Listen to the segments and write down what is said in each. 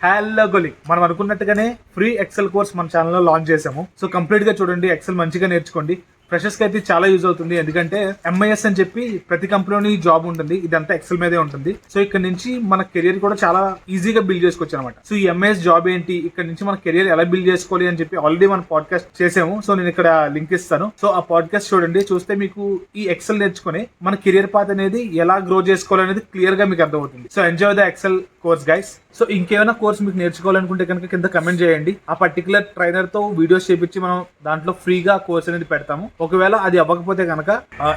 Hello గొలి, మనం అనుకున్నట్టుగానే free XL course మన ఛానల్లో లాంచ్ చేసాము. సో కంప్లీట్ గా చూడండి, ఎక్సెల్ మంచిగా నేర్చుకోండి. ఫ్రెషర్స్ కి అయితే చాలా యూజ్ అవుతుంది. ఎందుకంటే ఎంఐఎస్ అని చెప్పి ప్రతి కంపెనీలోని జాబ్ ఉంటుంది, ఇదంతా ఎక్సెల్ మీదే ఉంటుంది. సో ఇక్కడ నుంచి మన కెరియర్ కూడా చాలా ఈజీగా బిల్డ్ చేసుకోవచ్చు అనమాట. సో ఈ ఎంఐఎస్ జాబ్ ఏంటి, ఇక్కడ నుంచి మన కెరియర్ ఎలా బిల్డ్ చేసుకోవాలి అని చెప్పి ఆల్రెడీ మన పాడ్కాస్ట్ చేసాము. సో నేను ఇక్కడ లింక్ ఇస్తాను. సో ఆ పాడ్కాస్ట్ చూడండి, చూస్తే మీకు ఈ ఎక్సెల్ నేర్చుకుని మన కెరియర్ పాత్ అనేది ఎలా గ్రో చేసుకోవాలి అనేది క్లియర్ గా మీకు అర్థమవుతుంది. So enjoy the XL course guys. So ఇంకేమైనా కోర్స్ మీకు నేర్చుకోవాలనుకుంటే కనుక కింద కమెంట్ చేయండి. ఆ పర్టికులర్ ట్రైనర్ తో వీడియోస్ చేపించి మనం దాంట్లో ఫ్రీగా కోర్స్ అనేది పెడతాము. ఒకవేళ అది అవ్వకపోతే కనుక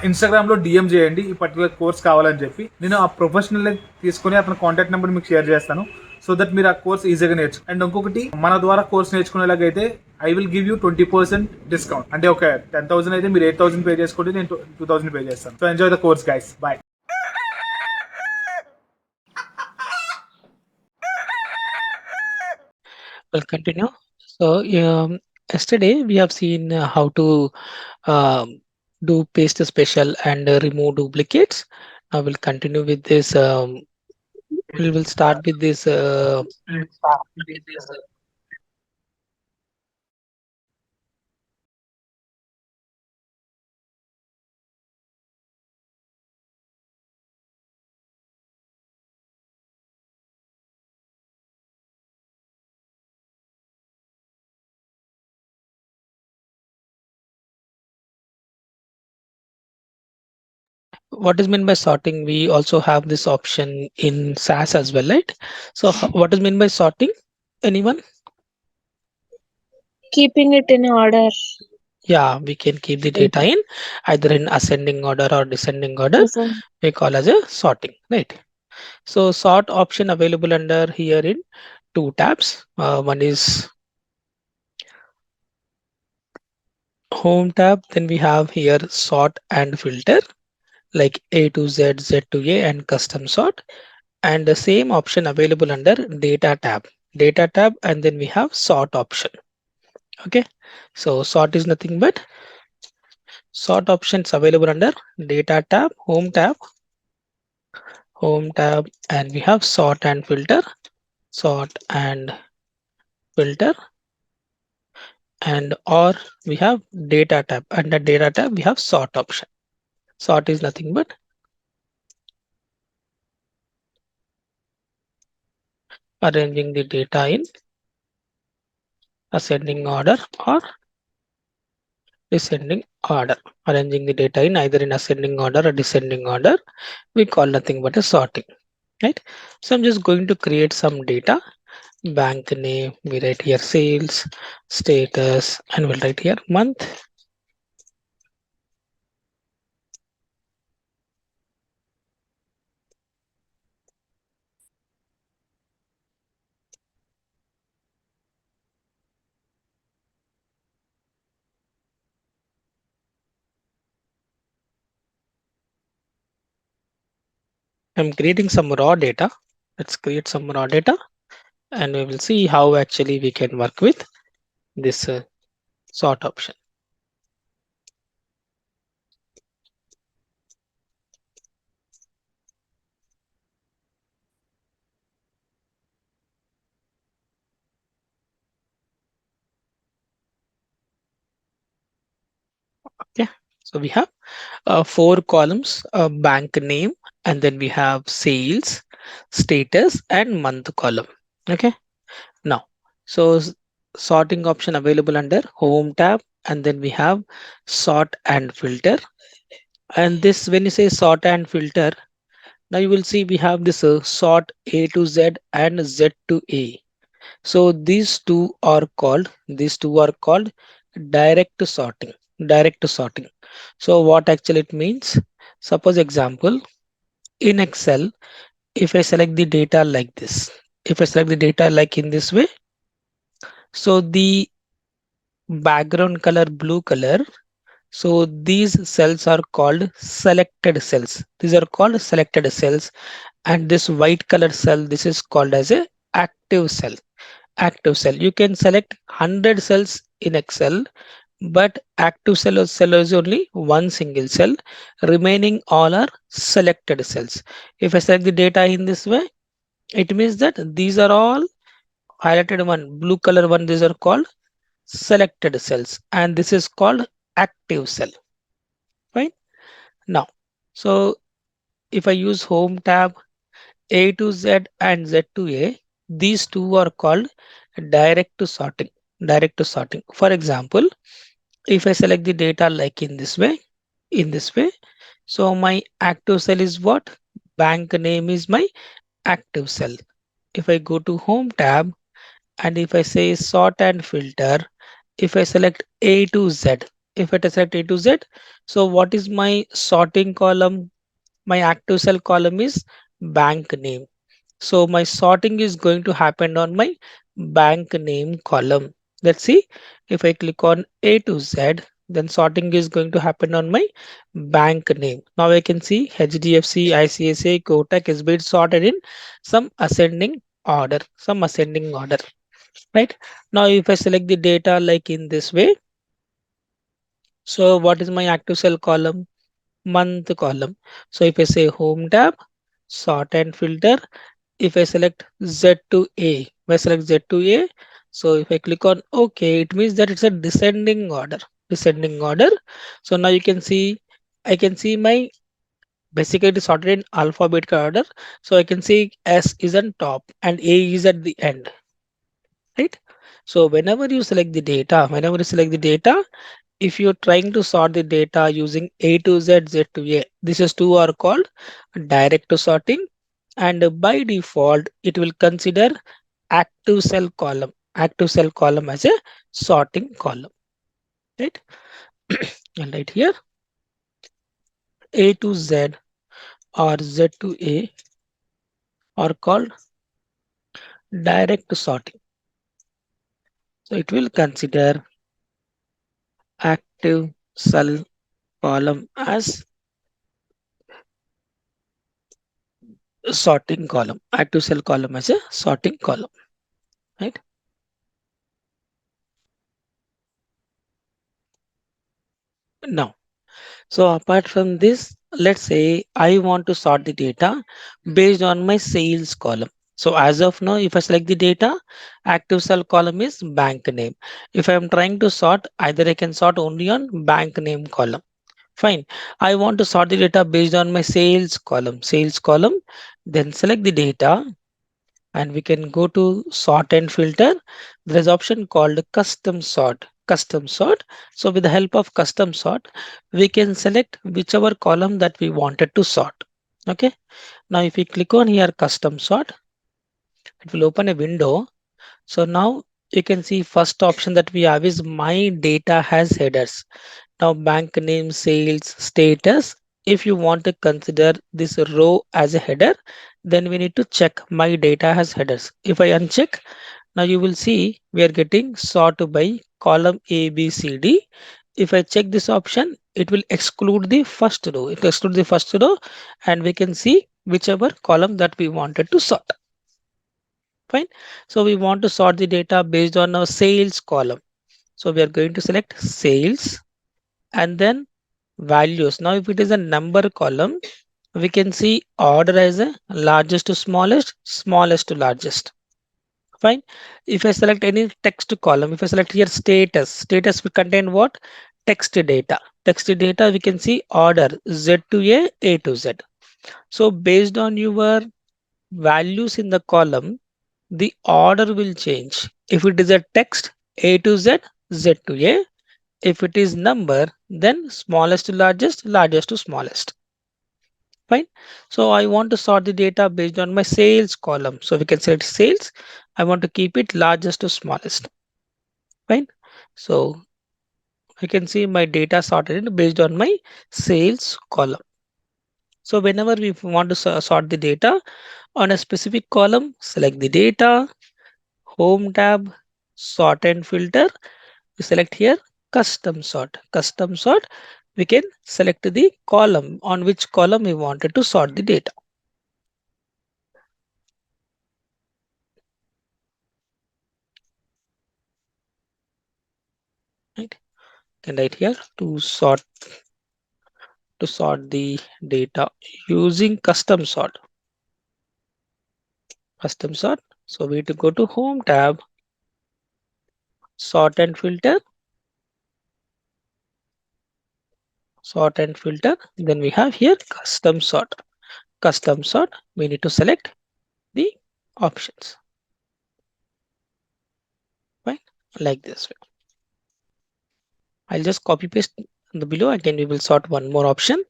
ఇన్స్టాగ్రామ్ లో డిఎం చేయండి, ఈ పర్టికులర్ కోర్స్ కావాలని చెప్పి. నేను ఆ ప్రొఫెషనల్ తీసుకుని అతని కాంటాక్ట్ నెంబర్ మీకు షేర్ చేస్తాను. సో దట్ మీరు ఆ కోర్స్ ఈజీగా నేర్చు. అండ్ ఇంకొకటి, మన ద్వారా కోర్స్ నేర్చుకునేలాగైతే I will give you 20% discount. అంటే ఒక 10,000 అయితే మీరు 8,000 పే చేసుకుంటే నేను 2,000 పే చేస్తాను. So enjoy the course guys. Bye. We'll continue. So yesterday we have seen how to um, do paste special and remove duplicates. Now we'll continue with this. We will start with this. What is meant by sorting? We also have this option in SAS as well, right? So what is meant by sorting? Anyone? Keeping it in order. Yeah, we can keep the data in either in ascending order or descending order. We call as a sorting, right? So sort option available under here in two tabs. One is home tab. Then we have here sort and filter like A to Z, Z to A and custom sort. And the same option available under data tab. Data tab, and then we have sort option. Okay, so sort is nothing but sort options available under data tab, home tab, and we have sort and filter, sort and filter, and or we have data tab. Under data tab we have sort option. Sort is nothing but arranging the data in ascending order or descending order. Arranging the data in either in ascending order or descending order, we call nothing but a sorting, right? So I'm just going to create some data. Bank name, we write here sales, status, and we'll write here month. I'm creating some raw data. Let's create some raw data and we will see how actually we can work with this sort option. Okay, so we have four columns, bank name, and then we have sales, status, and month column. Okay, now so sorting option available under home tab, and then we have sort and filter. And this, when you say sort and filter, now you will see we have this sort A to Z and Z to A. So these two are called direct sorting. Direct sorting. So what actually it means? Suppose example, in Excel, if I select the data like this, if I select the data like in this way, so the background color blue color, so these cells are called selected cells. These are called selected cells, and this white color cell, this is called as a active cell. Active cell. You can select 100 cells in Excel, but active cell is only one single cell. Remaining all are selected cells. If I select the data in this way, it means that these are all highlighted one, blue color one, these are called selected cells, and this is called active cell. Fine. Now, so if I use home tab, A to Z and Z to A, these two are called direct to sorting. Direct to sorting. For example, if I select the data like in this way, so my active cell is what? Bank name is my active cell. If I go to home tab and if I say sort and filter, if I select A to Z, if I select A to Z, so what is my sorting column? My active cell column is bank name. So my sorting is going to happen on my bank name column. Let's see, if I click on A to Z, then sorting is going to happen on my bank name. Now I can see HDFC, ICICI, Kotak is being sorted in some ascending order, right? Now if I select the data like in this way, so what is my active cell column? Month column. So if I say home tab, sort and filter, if I select Z to A, if I select Z to A, so if I click on OK, it means that it's a descending order. Descending order. So now you can see, I can see my basically it is sorted in alphabetical order. So I can see S is on top and A is at the end, right? So whenever you select the data, if you're trying to sort the data using A to Z, Z to A, this is two are called direct to sorting, and by default it will consider active cell column as a sorting column, right? And right here, A to Z or Z to A are called direct sorting. So it will consider active cell column as sorting column, active cell column as a sorting column, right? Now, so apart from this, let's say I want to sort the data based on my sales column. So as of now, if I select the data, active cell column is bank name. If I'm trying to sort, either I can sort only on bank name column. Fine. I want to sort the data based on my sales column, then select the data and we can go to sort and filter. There is option called custom sort. So with the help of custom sort, we can select whichever column that we wanted to sort. Okay. Now if we click on here custom sort, it will open a window. So now you can see first option that we have is my data has headers. Now bank name, sales, status. If you want to consider this row as a header, then we need to check my data has headers. If I uncheck, now you will see we are getting sort by column A, B, C, D. If I check this option, it will exclude the first row. It will exclude the first row and we can see whichever column that we wanted to sort. Fine. So we want to sort the data based on our sales column. So we are going to select sales and then values. Now if it is a number column, we can see order as a largest to smallest, smallest to largest. Fine. If I select any text column, if I select here status will contain what? Text data. Text data we can see order Z to A to Z. So based on your values in the column, the order will change. If it is a text A to Z, Z to A. If it is number, then smallest to largest, largest to smallest. Fine. So I want to sort the data based on my sales column. So we can select sales. I want to keep it largest to smallest. Fine. So I can see my data sorted based on my sales column. So whenever we want to sort the data on a specific column, select the data, home tab, sort and filter. We select here custom sort. Custom sort. We can select the column on which column we wanted to sort the data. Right. And right here to sort the data using custom sort. Custom sort. So we need to go to home tab, sort and filter, sort and filter. Then we have here custom sort. Custom sort, we need to select the options, right? Like this way. I'll just copy paste the below. Again, we will sort one more option.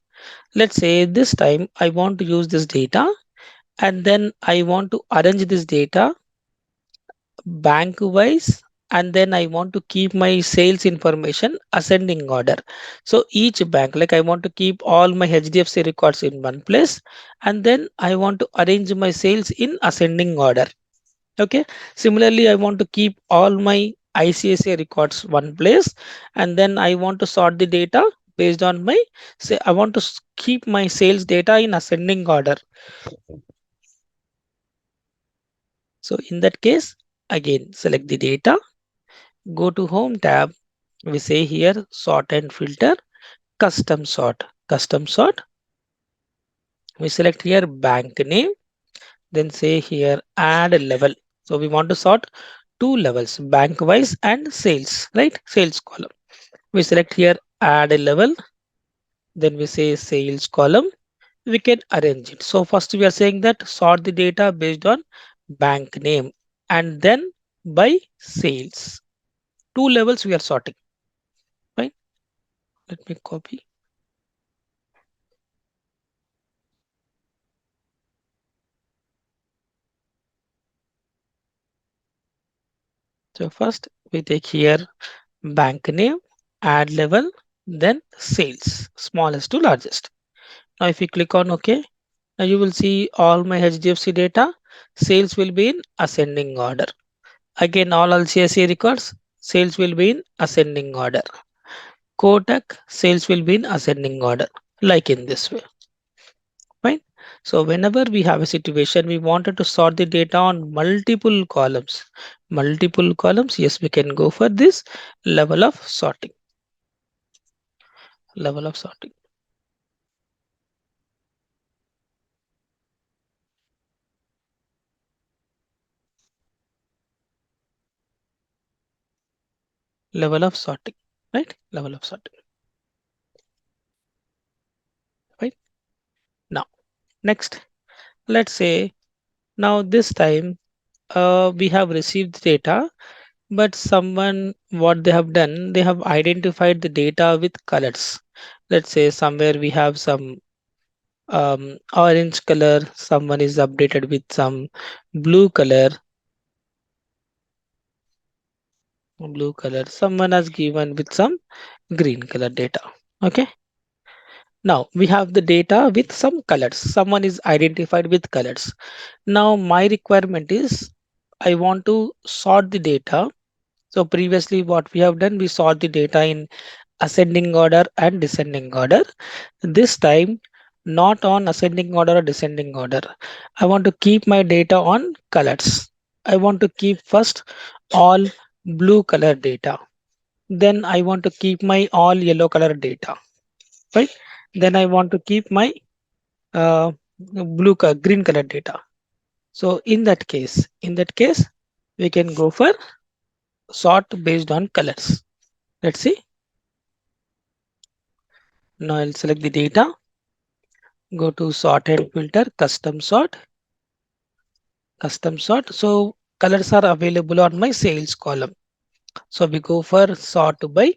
Let's say this time I want to use this data and then I want to arrange this data bank wise, and then I want to keep my sales information ascending order. So each bank, like I want to keep all my HDFC records in one place, and then I want to arrange my sales in ascending order. Okay. Similarly, I want to keep all my ICICI records one place, and then I want to sort the data based on my say I want to keep my sales data in ascending order. So in that case, again select the data, go to home tab. We say here sort and filter, custom sort. Custom sort. We select here bank name, then say here add level. So we want to sort two levels, bank wise and sales, right? Sales column. We select here add a level, then we say sales column. We can arrange it. So first we are saying that sort the data based on bank name and then by sales. Two levels we are sorting, right? Let me copy. So first we take here bank name, add level, then sales, smallest to largest. Now if you click on OK, now you will see all my HDFC data. Sales will be in ascending order. Again, all LCSA records, sales will be in ascending order. Kotak, sales will be in ascending order, like in this way. Right? So whenever we have a situation, we wanted to sort the data on multiple columns. Multiple columns, yes, we can go for this level of sorting. Level of sorting. Level of sorting. Right? Level of sorting. Right? Now, next, let's say now this time we have received data, but someone what they have done, they have identified the data with colors. Let's say somewhere we have some orange color, someone is updated with some blue color, someone has given with some green color data. Okay. Now we have the data with some colors. Someone is identified with colors. Now my requirement is I want to sort the data. So previously what we have done, we sort the data in ascending order and descending order. This time, not on ascending order or descending order. I want to keep my data on colors. I want to keep first all blue color data. Then I want to keep my all yellow color data, right? Then I want to keep my green color data. So in that case, we can go for sort based on colors. Let's see. Now I'll select the data, go to sort and filter, custom sort. So colors are available on my sales column. So we go for sort by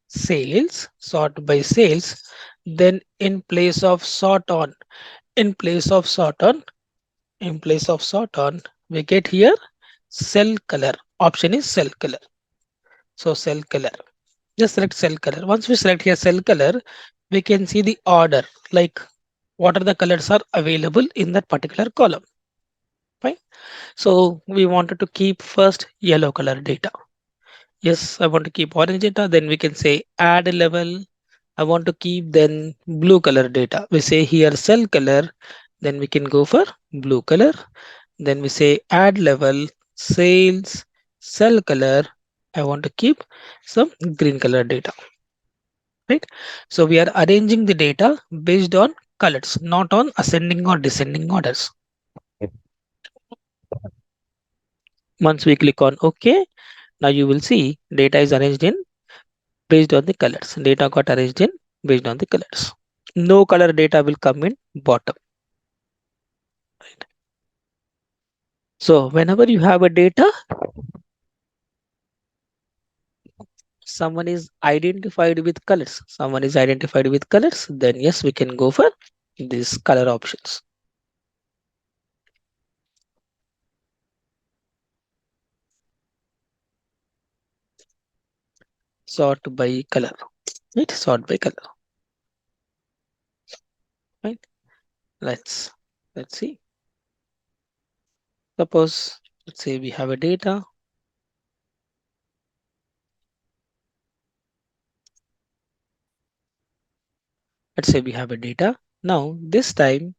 sales. Then in place of sort on, in place of sort on, in place of sort on, we get here cell color. Option is cell color. So cell color. Just select cell color. Once we select here cell color, we can see the order, like what are the colors are available in that particular column. Fine. So we wanted to keep first yellow color data. Yes, I want to keep orange data. Then we can say add a level. I want to keep then blue color data. We say here cell color. Then we can go for blue color. Then we say add level, sales, cell color. I want to keep some green color data, right? So we are arranging the data based on colors, not on ascending or descending orders. Once we click on OK, now you will see data is arranged in based on the colors. Data got arranged in based on the colors. No color data will come in bottom. Right? So whenever you have a data, someone is identified with colors. Someone is identified with colors, then yes, we can go for these color options. Sort by color. Right? Sort by color. Right? Let's see. Suppose let's say we have a data. Let's say we have a data. Now this time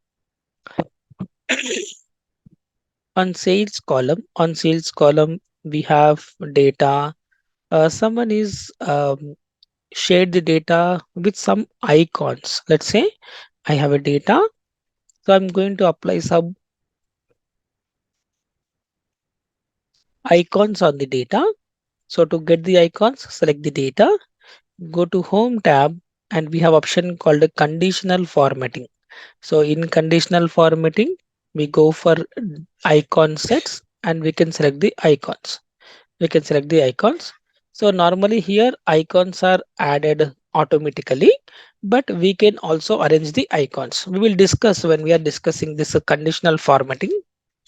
on sales column we have data. Someone is shared the data with some icons. Let's say I have a data, so I'm going to apply some icons on the data. So to get the icons, select the data, go to home tab, and we have option called a conditional formatting. So in conditional formatting, we go for icon sets and we can select the icons. We can select the icons. So normally here icons are added automatically, but we can also arrange the icons. We will discuss when we are discussing this conditional formatting,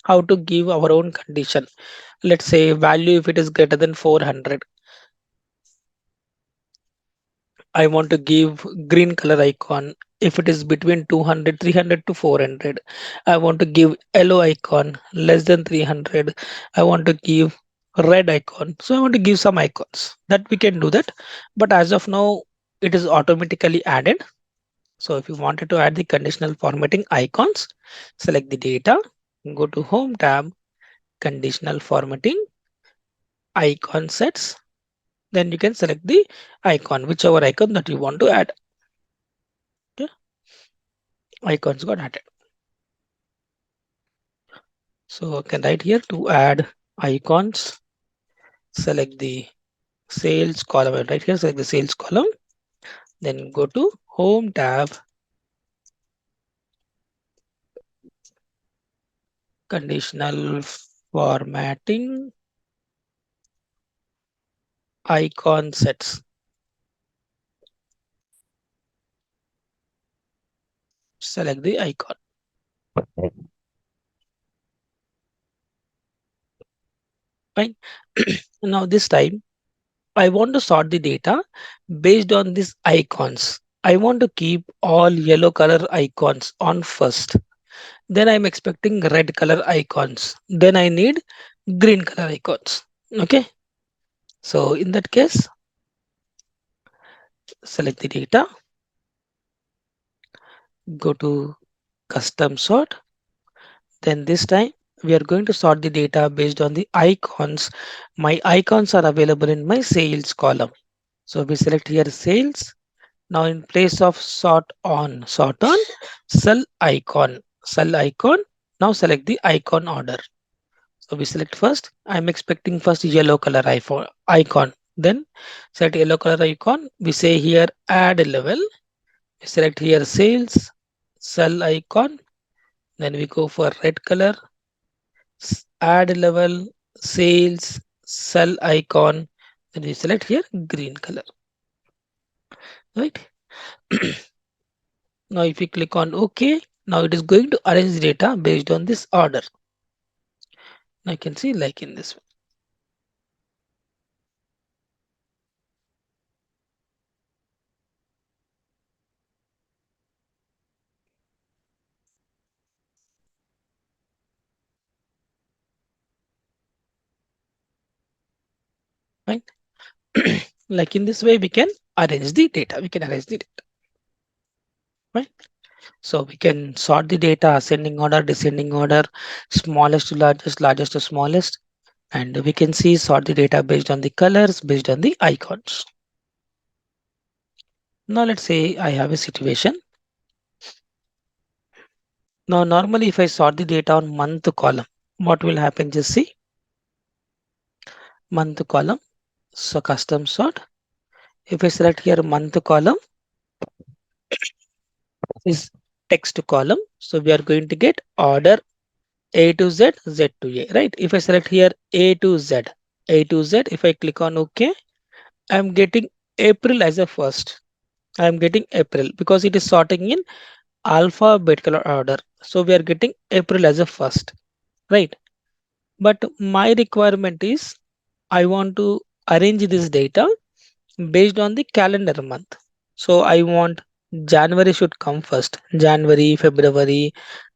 how to give our own condition. Let's say value if it is greater than 400. I want to give green color icon if it is between 200, 300 to 400. I want to give yellow icon less than 300. I want to give red icon. So I want to give some icons that we can do that. But as of now, it is automatically added. So if you wanted to add the conditional formatting icons, select the data, go to home tab, conditional formatting, icon sets. Then you can select the icon, whichever icon that you want to add. Okay. Icons got added. So I can write here to add icons, select the sales column, and right here select the sales column, then go to home tab, conditional formatting, icon sets, select the icon. Fine. Now this time I want to sort the data based on these icons. I want to keep all yellow color icons on first. Then I'm expecting red color icons. Then I need green color icons. Okay. So in that case, select the data, go to custom sort. Then this time we are going to sort the data based on the icons. My icons are available in my sales column. So we select here sales. Now in place of sort on cell icon. Now select the icon order. So we select first. I'm expecting first yellow color icon. Then select yellow color icon. We say here add level. We select here sales, cell icon. Then we go for red color, add level, sales, cell icon. Then we select here green color. Right. Now if we click on OK, now it is going to arrange data based on this order. I can see like in this way. Right. Like in this way, we can arrange the data. We can arrange the data. Right. So we can sort the data ascending order, descending order, smallest to largest, largest to smallest. And we can see sort the data based on the colors, based on the icons. Now let's say I have a situation. Now normally if I sort the data on month column, what will happen? Just see. month column. So custom sort. If I select here month column is text column. So we are going to get order A to Z, Z to A, right? If I select here A to Z, A to Z, if I click on OK, I'm getting April as a first. I'm getting April because it is sorting in alphabetical order. So we are getting April as a first, right? But my requirement is I want to arrange this data based on the calendar month. So I want January should come first. January, February,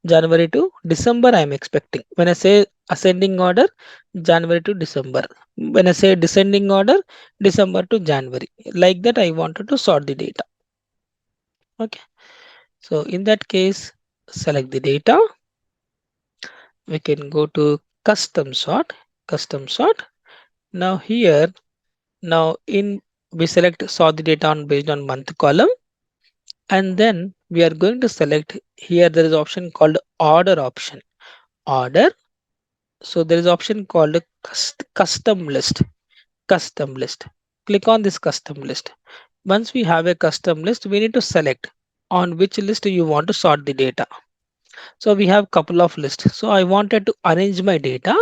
January to December I'm expecting. When I say ascending order, January to December. When I say descending order, December to January. Like that I wanted to sort the data. Okay. So in that case, select the data. We can go to custom sort, custom sort. Now here, now in we select sort the data on based on month column, and then we are going to select here there is option called order option. Order. So there is option called custom list. Custom list. Click on this custom list. Once we have a custom list, we need to select on which list you want to sort the data. So we have couple of lists. So I wanted to arrange my data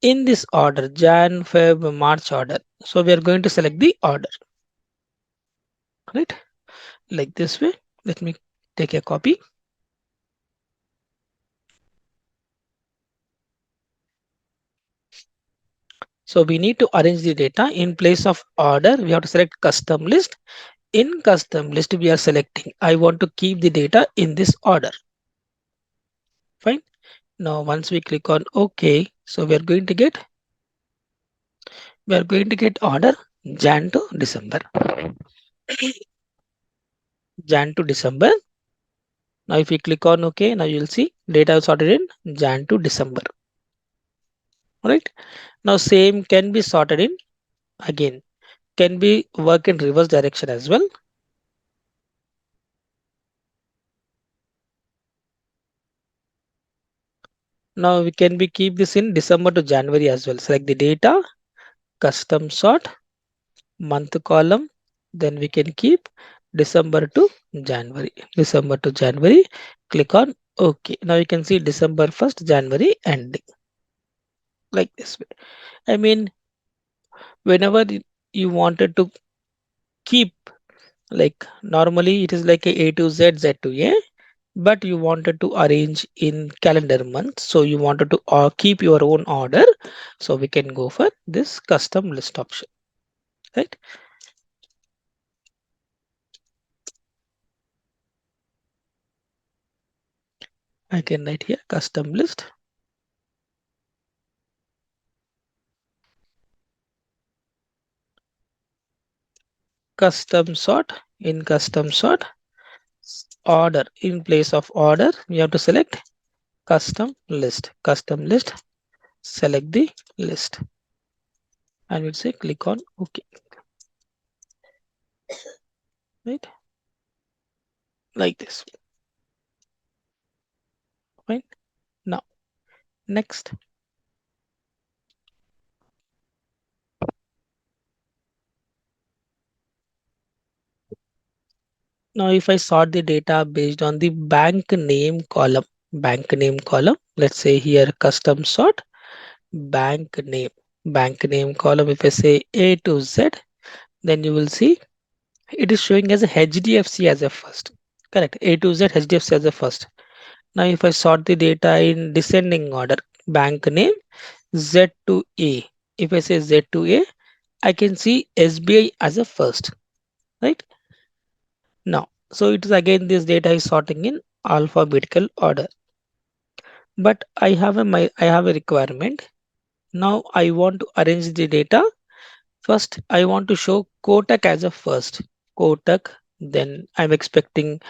in this order, Jan, Feb, March order. So we are going to select the order, right? Like this way. Let me take a copy. So we need to arrange the data in place of order. We have to select custom list. In custom list, we are selecting, I want to keep the data in this order. Fine. Now, once we click on OK, so we are going to get order Jan to December. Jan to December. Now, if we click on OK, now you'll see data is sorted in Jan to December. Right. Now, same can be sorted in again, can be work in reverse direction as well. Now we can be keep this in December to January as well. Select the data, custom sort, month column. Then we can keep December to January. December to January. Click on OK. Now you can see December 1st, January ending. Like this way. I mean, whenever you wanted to keep, like normally it is like a to Z, Z to A, but you wanted to arrange in calendar month, so you wanted to keep your own order, so we can go for this custom list option, right? I can write here custom list, custom sort. In custom sort, order, in place of order we have to select custom list. Custom list, select the list, and we'll say click on OK, right? Like this. Right. Now next, now if I sort the data based on the bank name column, let's say here custom sort bank name, bank name column. If I say A to Z, then you will see it is showing as a HDFC as a first. Correct. A to Z HDFC as a first. Now if I sort the data in descending order, bank name Z to A. If I say Z to A, I can see SBI as a first, right? Now, so it is again this data is sorting in alphabetical order. But I have a requirement. Now I want to arrange the data. First, I want to show Kotak as a first. Kotak, then I'm expecting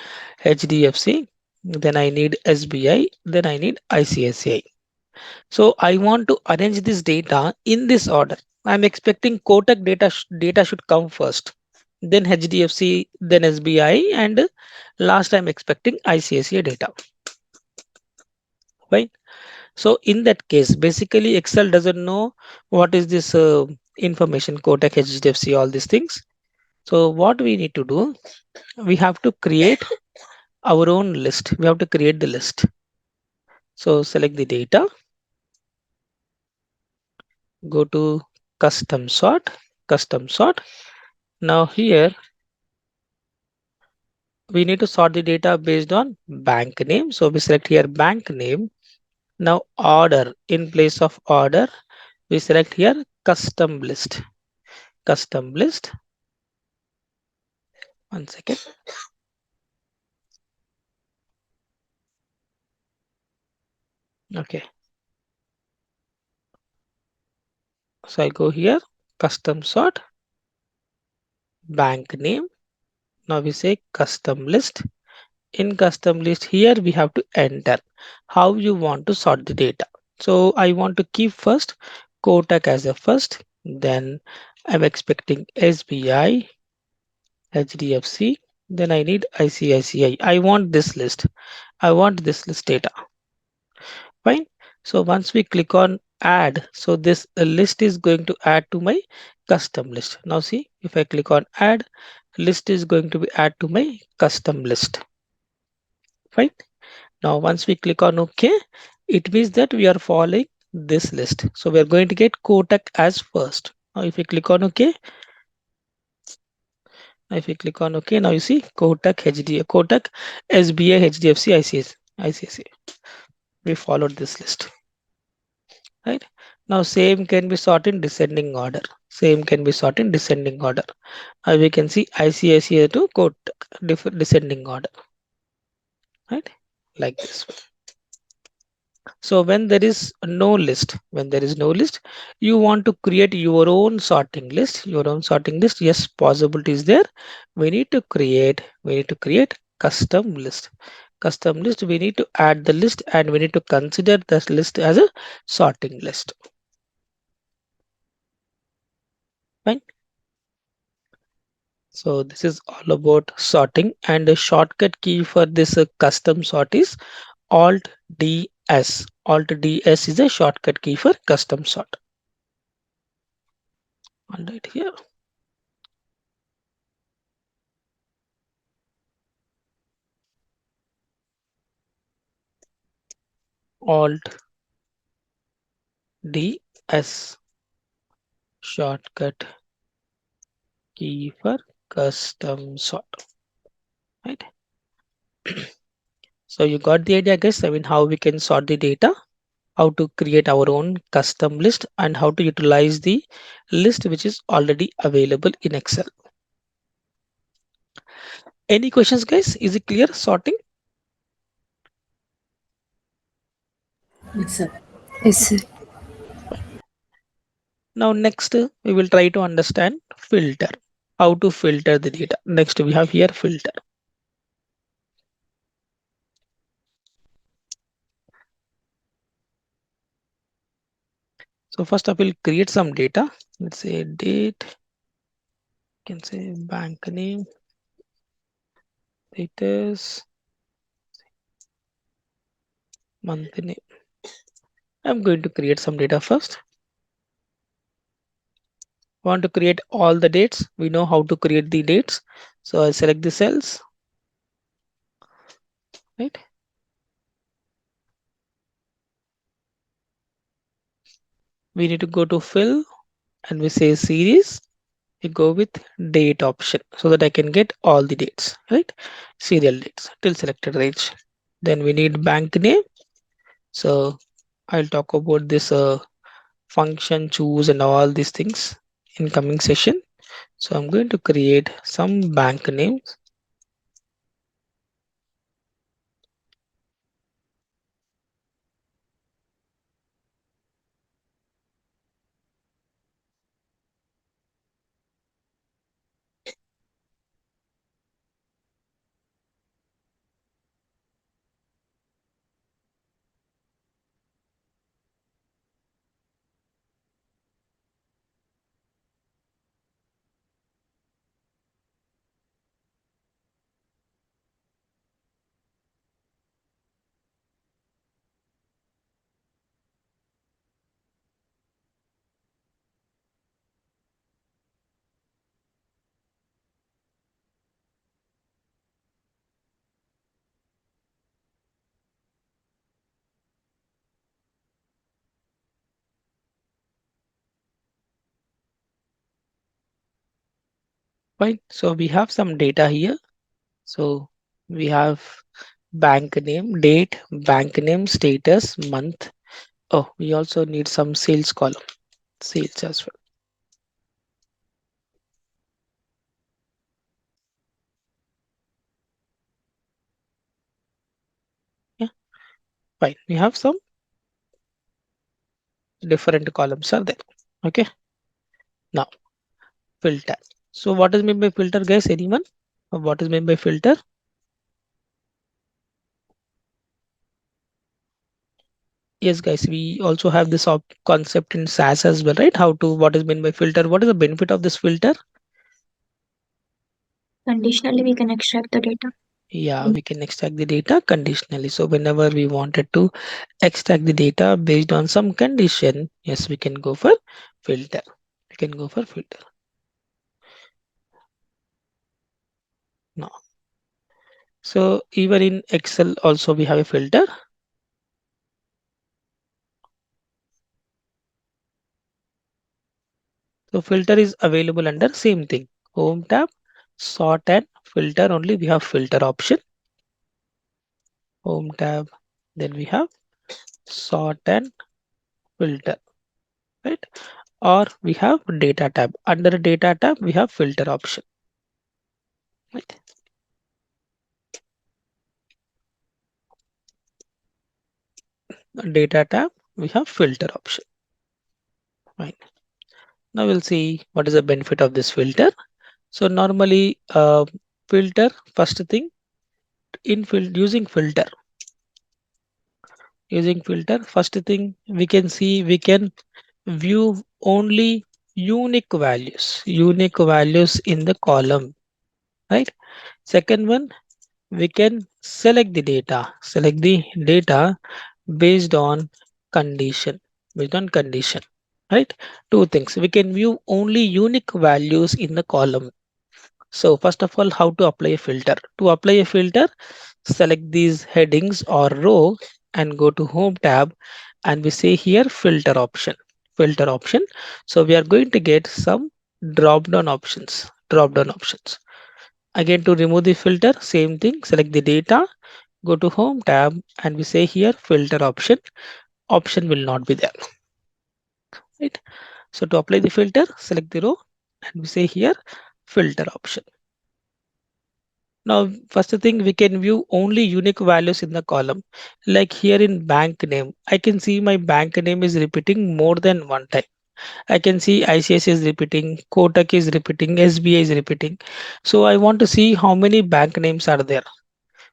HDFC, then I need SBI, then I need ICICI. So I want to arrange this data in this order. I'm expecting Kotak data should come first, then HDFC, then SBI, and last I'm expecting ICICI data. Right? So in that case, basically Excel doesn't know what is this information, Kotak, HDFC, all these things. So what we need to do, we have to create our own list. We have to create the list. So select the data, go to custom sort, custom sort. Now here we need to sort the data based on bank name. So we select here bank name. Now order, in place of order, we select here custom list. Custom list. One second. Okay. So I go here, custom sort, bank name. Now we say custom list. In custom list here we have to enter how you want to sort the data. So I want to keep first Kotak as a first, then I'm expecting SBI, HDFC, then I need ICICI. I want this list. I want this list data. Fine. So once we click on add, so this list is going to add to my custom list. Now see, if I click on add, list is going to be add to my custom list. Fine. Now once we click on OK, it means that we are following this list. So we are going to get Kotak as first. Now if we click on OK, now you see Kotak, Kotak, SBI, HDFC, ICICI. We followed this list, right? Now same can be sorted in descending order. Same can be sorted in descending order. We can see ICICI to Kotak, descending order, right? Like this. So when there is no list, you want to create your own sorting list, Yes, possibility is there. We need to create custom list. Custom list, we need to add the list and we need to consider this list as a sorting list. Fine. So this is all about sorting, and the shortcut key for this custom sort is Alt DS. Alt DS is a shortcut key for custom sort. All right, here. Alt DS shortcut key for custom sort. Right. So you got the idea, guys. I mean, how we can sort the data, how to create our own custom list, and how to utilize the list which is already available in Excel. Any questions, guys? Is it clear sorting? Yes, sir. Yes, sir. Now next we will try to understand filter. How to filter the data. Next we have here filter. So first I will create some data. Let's say date. You can say bank name. Status. Month name. I'm going to create some data first. Want to create all the dates. We know how to create the dates. So I select the cells. Right. We need to go to fill and we say series. We go with date option so that I can get all the dates, right? Serial dates till selected range. Then we need bank name. So I'll talk about this function choose and all these things in coming session. So I'm going to create some bank names. Fine. So we have some data here. So we have bank name, date, bank name, status, month. Oh, we also need some sales column, sales as well. Yeah, fine. We have some different columns are there. Okay. Now filter. So what is meant by filter, guys? Anyone? What is meant by filter? Yes, guys, we also have this concept in SAS as well, right? How to, what is meant by filter? What is the benefit of this filter? Conditionally, we can extract the data. Yeah, we can extract the data conditionally. So whenever we wanted to extract the data based on some condition, yes, we can go for filter. We can go for filter. No. So even in Excel also we have a filter. So filter is available under same thing. Home tab, sort and filter. Only we have filter option. Home tab. Then we have sort and filter, right? Or we have data tab. Under data tab, we have filter option, right? Data tab, we have filter option, right? Now we'll see what is the benefit of this filter. So normally, filter first thing in using filter first thing we can see we can view only unique values in the column, right? Second one, we can select the data based on condition, right? Two things, we can view only unique values in the column. So first of all, how to apply a filter? To apply a filter, select these headings or row and go to home tab, and we say here filter option. So we are going to get some drop down options. Again, to remove the filter, same thing, select the data, go to home tab, and we say here filter option will not be there, right? So to apply the filter, select the row and we say here filter option. Now first thing, we can view only unique values in the column. Like here in bank name, I can see my bank name is repeating more than one time. I can see ICICI is repeating, Kotak is repeating, SBI is repeating. So I want to see how many bank names are there.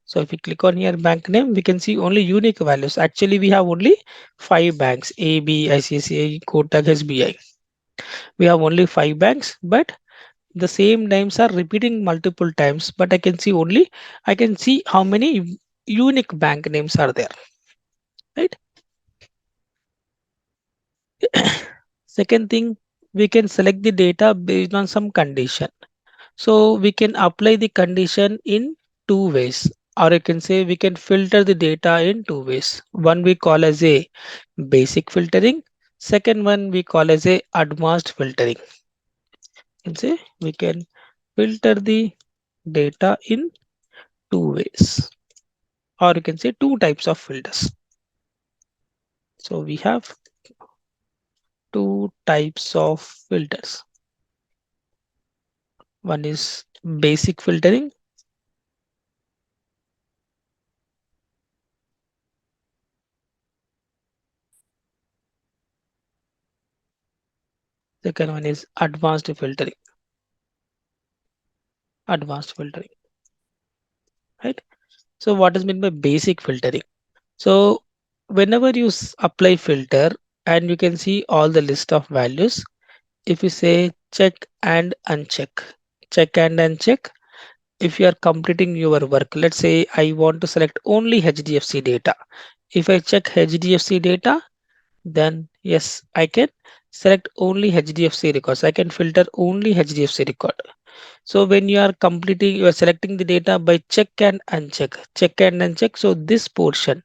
So if we click on here bank name, we can see only unique values. Actually, we have only 5 banks: AB, ICICI, Kotak, SBI. We have only 5 banks, but the same names are repeating multiple times. But I can see how many unique bank names are there, right? Second thing, we can select the data based on some condition. So we can apply the condition in two ways, or you can say we can filter the data in two ways. One we call as a basic filtering. Second one we call as a advanced filtering. You can say we can filter the data in two ways, or you can say two types of filters. So we have two types of filters. One is basic filtering. Second one is advanced filtering. Advanced filtering, right? So what is meant by basic filtering? So whenever you apply filter and you can see all the list of values, if you say check and uncheck, if you are completing your work, let's say I want to select only HDFC data. If I check HDFC data, then yes, I can select only HDFC records. I can filter only HDFC record. So when you are completing, you are selecting the data by check and uncheck. So this portion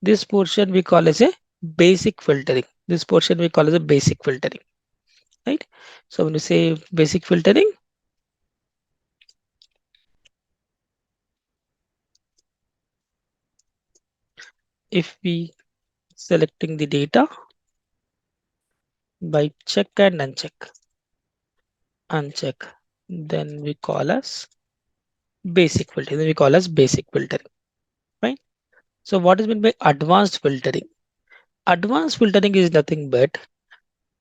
we call as a basic filtering. This portion we call as a basic filtering, right? So when you say basic filtering, if we selecting the data by check and uncheck, then we call as basic filtering. Then we call as basic filtering. Fine. So what is meant by advanced filtering? Advanced filtering is nothing but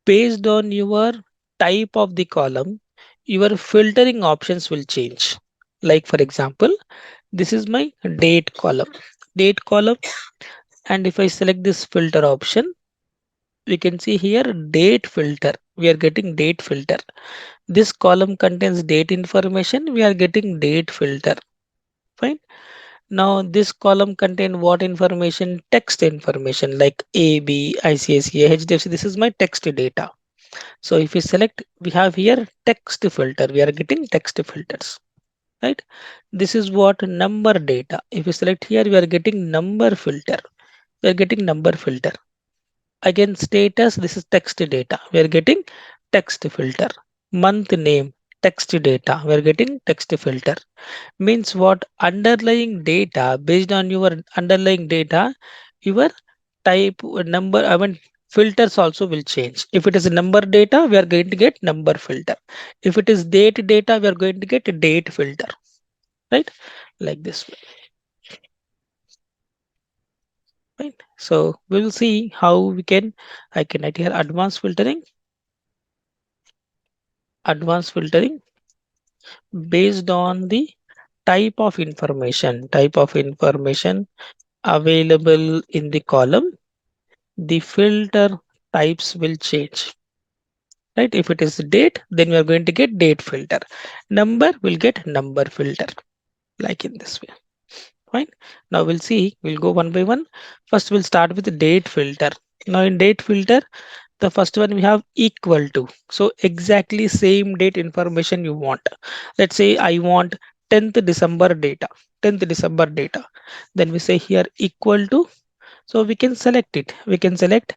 based on your type of the column, your filtering options will change. Like for example, this is my date column, and if I select this filter option, we can see here date filter. We are getting date filter. This column contains date information. We are getting date filter. Fine. Now this column contain what information? Text information like A, B, ICICI, HDFC. This is my text data. So if we select, we have here text filter. We are getting text filters, right? This is what number data. If we select here, we are getting number filter. We are getting number filter. Again, status. This is text data. We are getting text filter. Month name, text data. We are getting text filter. Means what? Underlying data, based on your underlying data, your type number, I mean filters also will change. If it is number data, we are going to get number filter. If it is date data, we are going to get date filter, right? Like this way. Right. So we will see how we can, I can write here advanced filtering based on the type of information available in the column. The filter types will change, right? If it is date, then we are going to get date filter. Number will get number filter, like in this way. Fine. Now we'll see, we'll go one by one. First, we'll start with the date filter. Now in date filter, the first one we have equal to. So exactly same date information you want. Let's say I want 10th December data. 10th December data. Then we say here equal to. So we can select it. We can select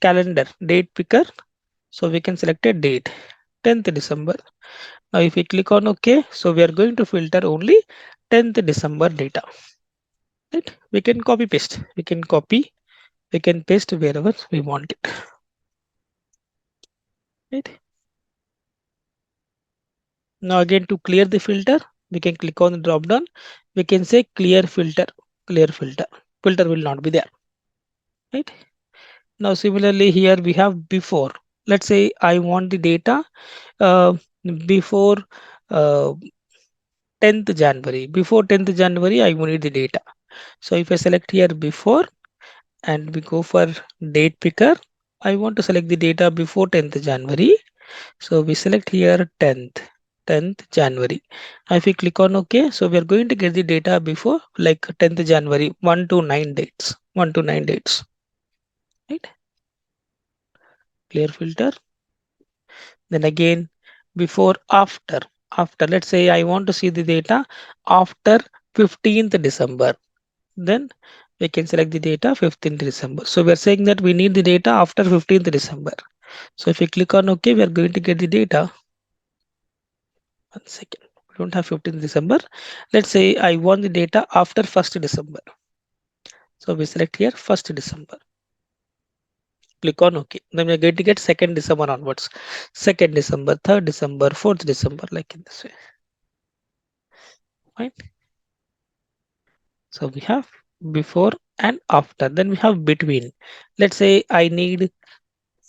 calendar date picker. So we can select a date 10th December. Now if we click on OK, so we are going to filter only 10th December data. Right? We can copy paste. We can paste wherever we want it. Right? Now again, to clear the filter, we can click on the drop down. We can say clear filter. Clear filter. Filter will not be there. Right? Now similarly here we have before. Let's say I want the data uh, before uh, 10th January. Before 10th January, I need the data. So if I select here before and we go for date picker, I want to select the data before 10th January. So we select here 10th January. Now if we click on OK, so we are going to get the data before like 10th January, 1 to 9 dates, 1 to 9 dates, right? Clear filter. Then again, before, after, let's say I want to see the data after 15th December, then we can select the data 15th December. So we are saying that we need the data after 15th December. So if we click on OK, we are going to get the data. One second. We don't have 15th December. Let's say I want the data after 1st December. So we select here 1st December. Click on OK. Then we're going to get 2nd December onwards. 2nd December, 3rd December, 4th December, like in this way. Right? So we have before and after. Then we have between. Let's say I need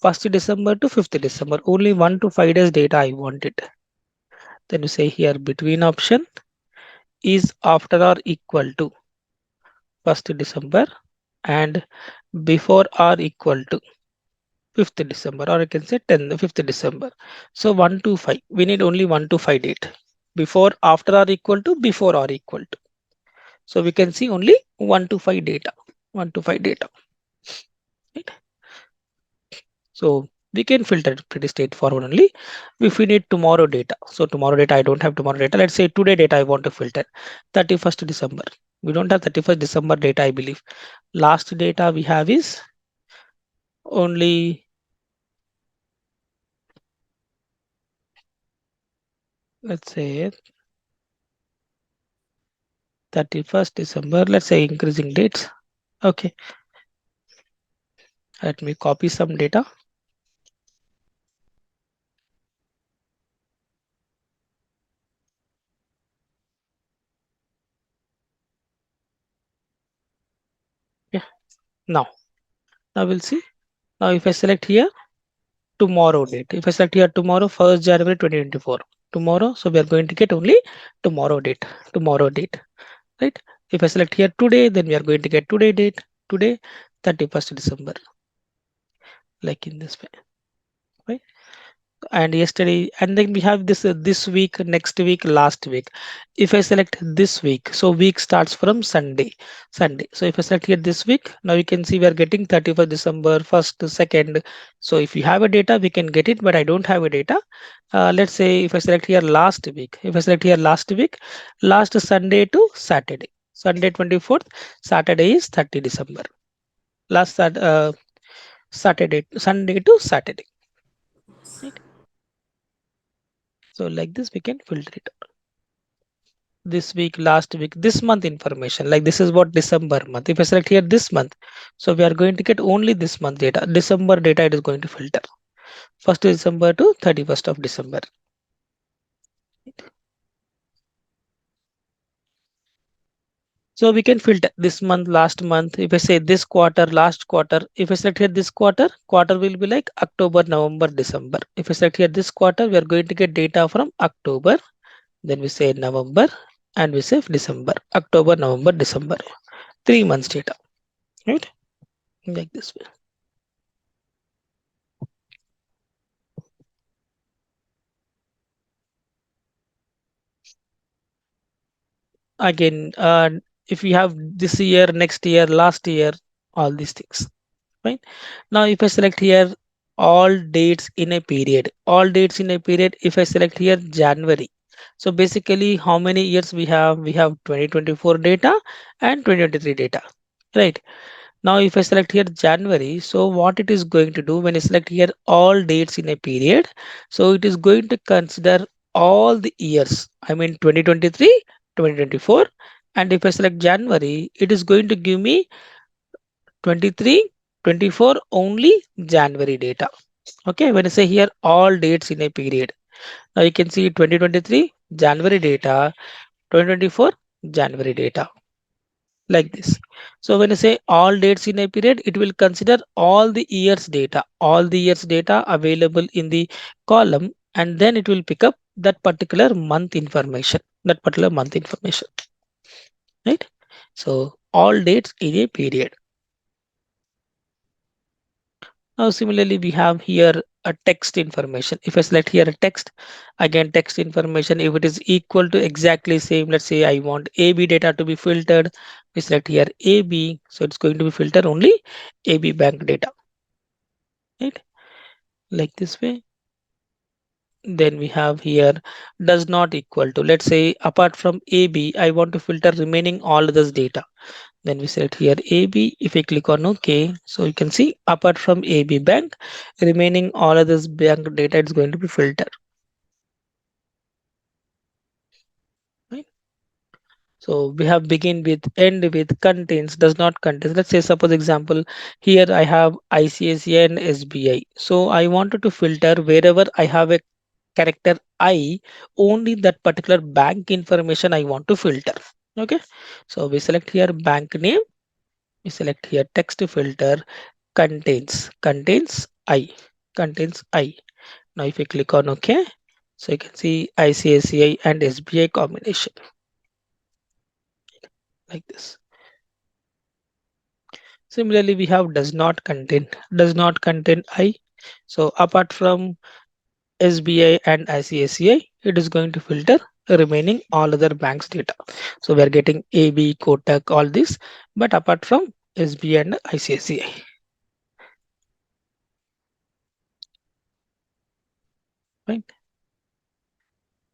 1st December to 5th December. Only 1 to 5 days data I want it. Then you say here between option is after or equal to 1st December and before or equal to 5th December, or I can say 5th December. So 1 to 5. We need only 1 to 5 date. Before, after or equal to, before or equal to. So we can see only 1 to 5 data. 1 to 5 data. Right? So we can filter it pretty straightforward only. If we need tomorrow data. So tomorrow data, I don't have tomorrow data. Let's say today data I want to filter. 31st December. We don't have 31st December data, I believe. Last data we have is only, let's say 31st December. Let's say increasing dates. Okay, let me copy some data. Yeah, now we'll see. Now if I select here tomorrow date, if I select here tomorrow 1st January 2024, tomorrow, so we are going to get only tomorrow date, right? If I select here today, then we are going to get today date, today 31st December, like in this way, right? And yesterday, and then we have this week, next week, last week. If I select this week, so week starts from Sunday. So if I select here this week, now you can see we are getting 31st December, 1st, 2nd. So if you have a data, we can get it, but I don't have a data. Let's say if I select here last week, if I select here last week, last Sunday to Saturday, Sunday 24th, Saturday is 30 December, last Saturday, Sunday to Saturday, right? So like this we can filter it. This week, last week, this month information, like this is what December month. If I select here this month, so we are going to get only this month data. December data it is going to filter 1st December to 31st of December. So we can filter this month, last month. If I say this quarter, last quarter, if I select here this quarter, quarter will be like October, November, December. If I select here this quarter, we are going to get data from October, then we say November, and we say December, October, November, December, 3 months data, right? Like this way. Again, if you have this year, next year, last year, all these things, right? Now if I select here all dates in a period, all dates in a period, if I select here January, so basically how many years we have? We have 2024 data and 2023 data, right? Now if I select here January, so what it is going to do when I select here all dates in a period, so it is going to consider all the years, I mean 2023, 2024, and if I select January, it is going to give me 23, 24 only January data. Okay, when I say here all dates in a period, now you can see 2023 January data, 2024 January data, like this. So when I say all dates in a period, it will consider all the years data available in the column, and then it will pick up that particular month information, right? So all dates in a period. Now similarly, we have here a text information. If I select here a text, again text information, if it is equal to exactly same, let's say I want AB data to be filtered, we select here AB, so it's going to be filtered only AB bank data, right? Like this way. Then we have here does not equal to, let's say apart from AB, I want to filter remaining all this data. Then we select here AB. If I click on OK, so you can see apart from AB bank, remaining all of this bank data is going to be filtered. Right? So we have begin with, end with, contains, does not contain. Let's say suppose example here I have ICICI and SBI. So I wanted to filter wherever I have a character I, only that particular bank information I want to filter. Okay, so we select here bank name. We select here text filter contains I. Now if you click on OK, so you can see ICICI and SBI combination, like this. Similarly, we have does not contain I. So apart from SBI and ICICI, it is going to filter remaining all other banks data. So we are getting AB, Kotak, all this, but apart from SBI and ICICI. Right?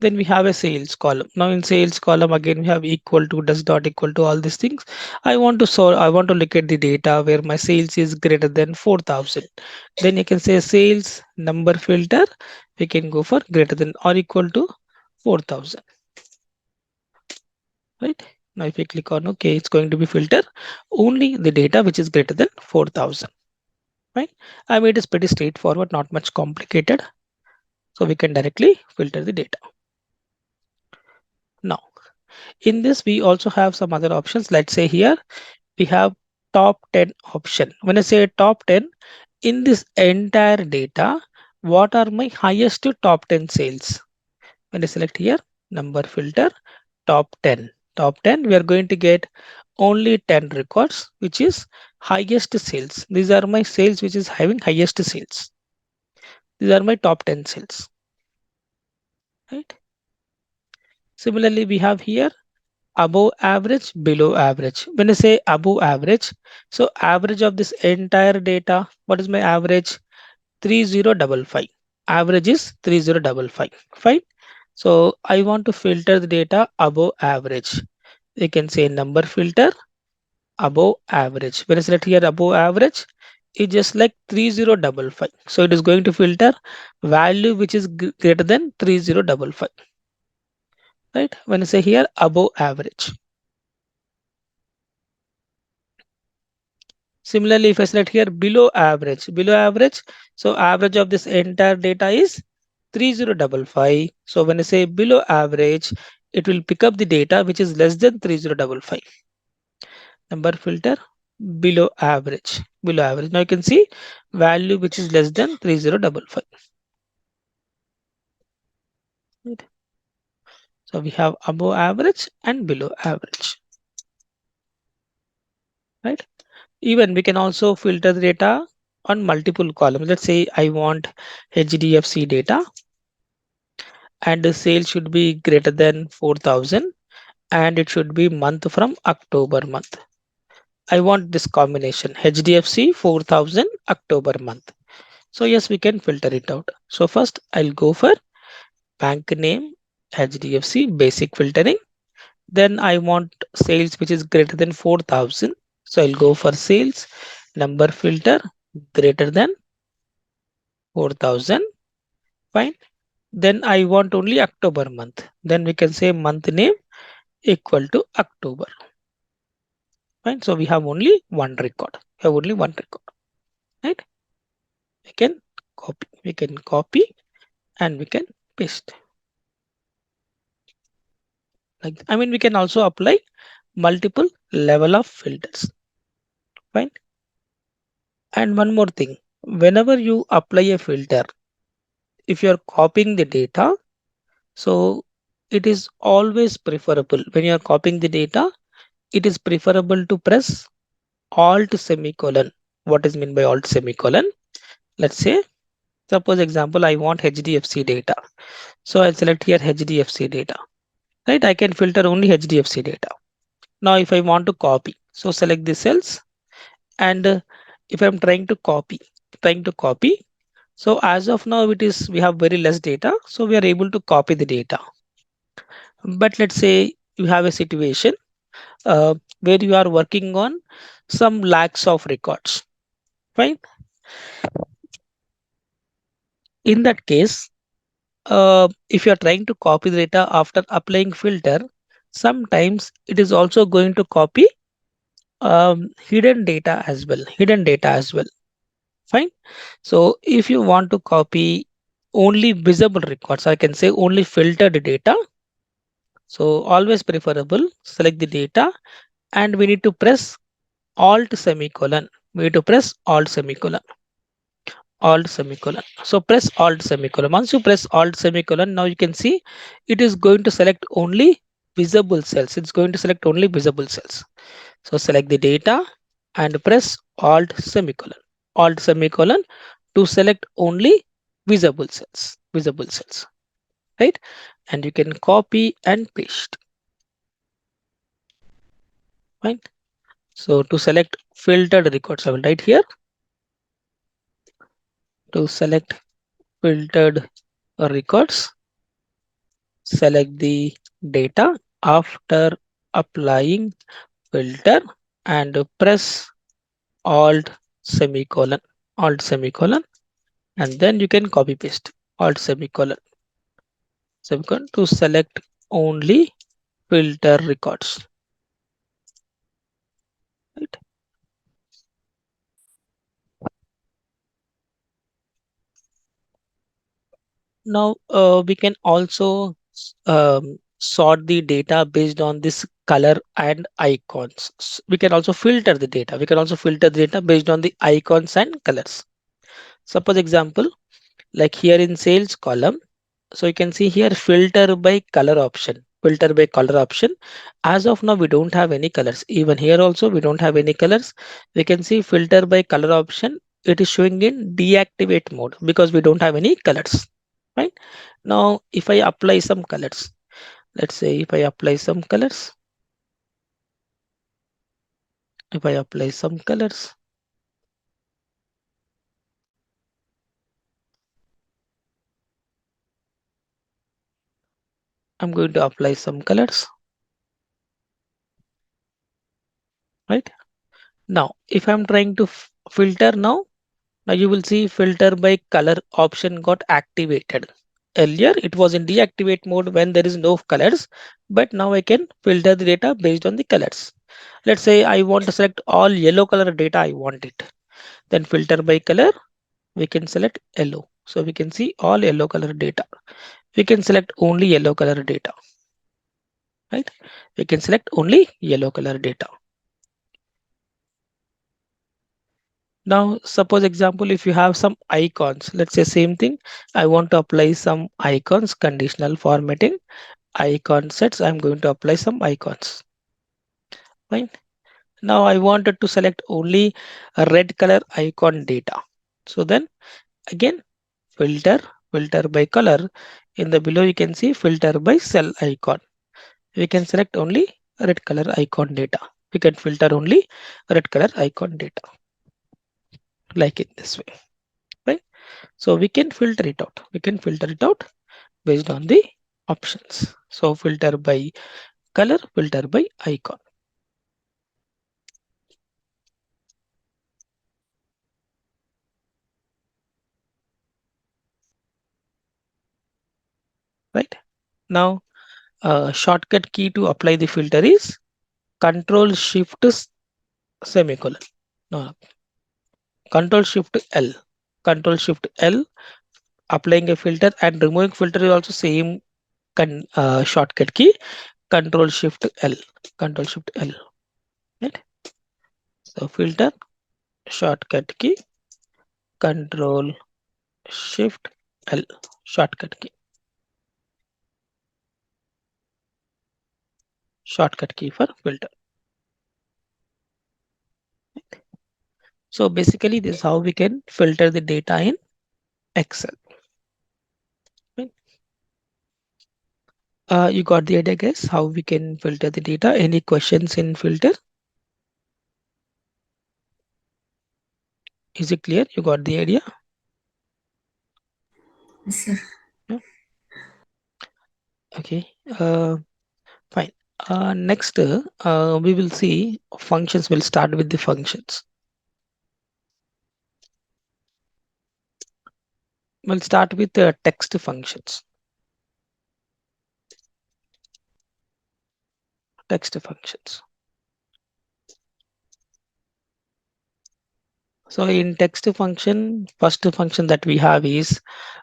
Then we have a sales column. Now in sales column again we have equal to, does not equal to, all these things. I want to look at the data where my sales is greater than 4,000. Then you can say sales number filter. We can go for greater than or equal to 4,000. Right? Now if we click on OK, it's going to be filter only the data which is greater than 4,000. Right? I mean, it is pretty straightforward, not much complicated. So we can directly filter the data. Now, in this, we also have some other options. Let's say here we have top 10 option. When I say top 10, in this entire data, what are my highest top 10 sales? When I select here, number filter, top 10. Top 10, we are going to get only 10 records, which is highest sales. These are my sales which is having highest sales. These are my top 10 sales. Right? Similarly, we have here above average, below average. When I say above average, so average of this entire data, what is my average? 3055. Average is 3055. Fine. So I want to filter the data above average. You can say number filter above average. When I select here above average, it's just like 3055. So it is going to filter value which is greater than 3055. Right? When I say here above average. Similarly, if I select here below average, so average of this entire data is 3055. So when I say below average, it will pick up the data which is less than 3055. Number filter below average, below average. Now you can see value which is less than 3055. Right. So we have above average and below average. Right. Even we can also filter the data on multiple columns. Let's say I want HDFC data and the sale should be greater than 4,000 and it should be month from October month. I want this combination HDFC 4,000 October month. So yes, we can filter it out. So first I'll go for bank name HDFC basic filtering. Then I want sales which is greater than 4,000. So I'll go for sales number filter greater than 4,000. Fine. Then I want only October month. Then we can say month name equal to October. Fine. So we have only one record. We have only one record. Right? We can copy. We can copy and we can paste. Like I mean, we can also apply multiple level of filters. Fine. And one more thing. Whenever you apply a filter, if you're copying the data, so it is always preferable when you're copying the data, it is preferable to press alt semicolon. What is meant by alt semicolon? Let's say, suppose example, I want HDFC data. So I'll select here HDFC data. Right? I can filter only HDFC data. Now, if I want to copy, so select the cells and if I'm trying to copy, so as of now, we have very less data. So we are able to copy the data. But let's say you have a situation where you are working on some lakhs of records. Fine. In that case, if you are trying to copy the data after applying filter, sometimes it is also going to copy hidden data as well. Fine. So if you want to copy only visible records, I can say only filtered data. So always preferable, select the data and we need to press alt semicolon. We need to press alt semicolon. Alt semicolon. So press alt semicolon. Once you press alt semicolon, now you can see it is going to select only visible cells. It's going to select only visible cells. So select the data and press alt semicolon. Alt semicolon to select only visible cells. Right? And you can copy and paste. Fine. So to select filtered records, I will write here to select filtered records, select the data after applying filter and press alt semicolon, and then you can copy paste alt semicolon to select only filter records. Now we can also sort the data based on this color and icons. We can also filter the data. We can also filter the data based on the icons and colors. Suppose example, like here in sales column, so you can see here filter by color option. Filter by color option. As of now, we don't have any colors. Even here also, we don't have any colors. We can see filter by color option. It is showing in deactivate mode because we don't have any colors. Right now, if I apply some colors, let's say if I apply some colors, if I apply some colors, I'm going to apply some colors. Right now, if I'm trying to filter now, you will see filter by color option got activated. Earlier it was in deactivate mode when there is no colors, but now I can filter the data based on the colors. Let's say I want to select all yellow color data, I want it. Then filter by color, we can select yellow. So we can see all yellow color data. We can select only yellow color data, right? We can select only yellow color data. Now, suppose example, if you have some icons, let's say same thing. I want to apply some icons, conditional formatting, icon sets. I'm going to apply some icons. Fine. Now I wanted to select only a red color icon data. So then again, filter, filter by color. In the below, you can see filter by cell icon. We can select only red color icon data. We can filter only red color icon data like in this way. Right. So we can filter it out. We can filter it out based on the options. So filter by color, filter by icon. Right now, shortcut key to apply the filter is Control Shift semicolon. No, Control Shift L. Control Shift L. Applying a filter and removing filter is also same shortcut key. Control Shift L. Control Shift L. Right. So filter shortcut key. Control Shift L. Shortcut key. Shortcut key for filter. So basically, this is how we can filter the data in Excel. Right. You got the idea, guys, how we can filter the data. Any questions in filter? Is it clear? You got the idea? Yes, sir. Yeah. Okay. Fine. Next, we will see functions. We'll start with the functions. We'll start with text functions. Text functions. So in text function, first function that we have is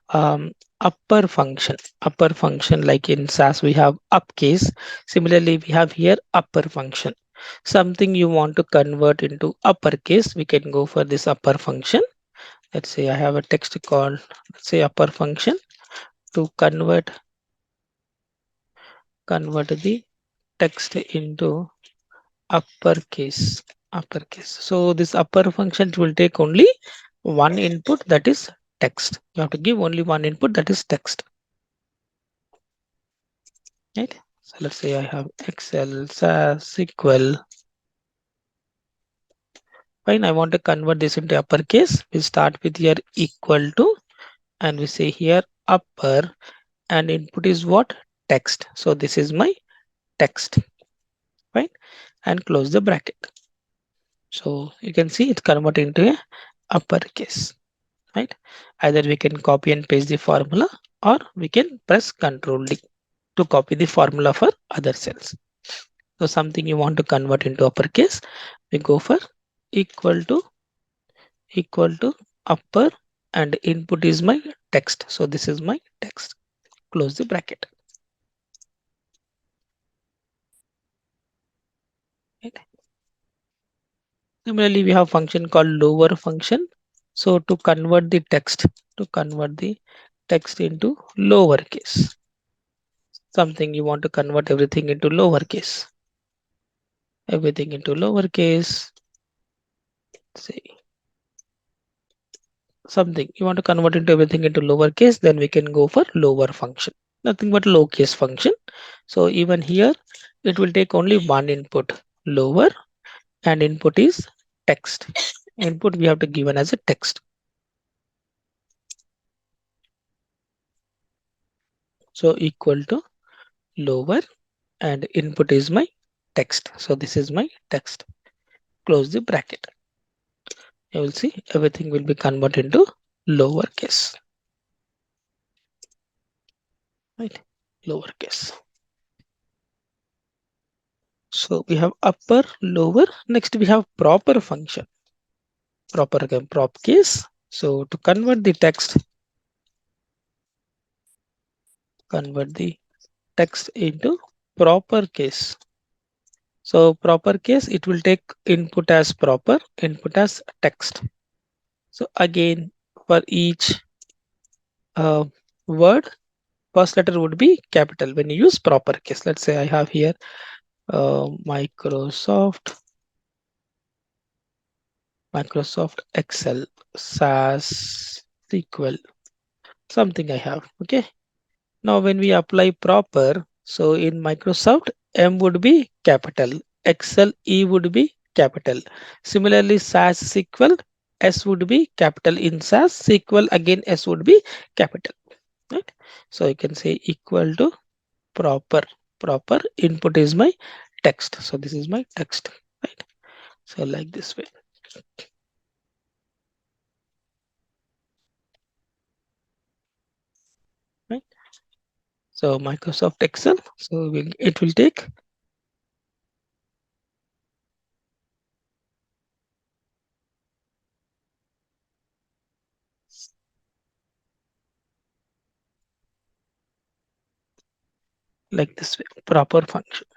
upper function. Upper function, like in SAS, we have uppercase. Similarly, we have here upper function. Something you want to convert into uppercase, we can go for this upper function. Let's say I have a text called, let's say, upper function to convert the text into uppercase. So this upper function will take only one input, that is text. You have to give only one input, that is text. Right. So let's say I have Excel, SAS, SQL. Fine. I want to convert this into uppercase. We start with here equal to, and we say here upper, and input is what? Text. So this is my text. Fine. And close the bracket. So you can see it's converted into a uppercase. Right. Either we can copy and paste the formula, or we can press Ctrl D to copy the formula for other cells. So something you want to convert into uppercase, we go for equal to upper, and input is my text. So this is my text. Close the bracket. Right. Similarly, we have function called lower function. So to convert the text, into lowercase, something you want to convert everything into lowercase, say something you want to convert into everything into lowercase, then we can go for lower function, nothing but lowercase function. So even here it will take only one input, lower, and input is text. Input we have to given as a text. So equal to lower, and input is my text. So this is my text. Close the bracket. You will see everything will be converted into lowercase. Right, lowercase. So we have upper, lower. Next we have proper function. Proper again, prop case. So to convert the text into proper case. So proper case, it will take input as proper, input as text. So again, for each word, first letter would be capital when you use proper case. Let's say I have here Microsoft Excel, SAS, SQL, something I have. Okay. Now when we apply proper, so in Microsoft, M would be capital, Excel, E would be capital. Similarly, SAS, SQL, S would be capital. In SAS, SQL, again S would be capital. Right. So you can say equal to proper. Proper input is my text. So this is my text. Right. So like this way. Right. So Microsoft Excel. So it will take like this way, proper function.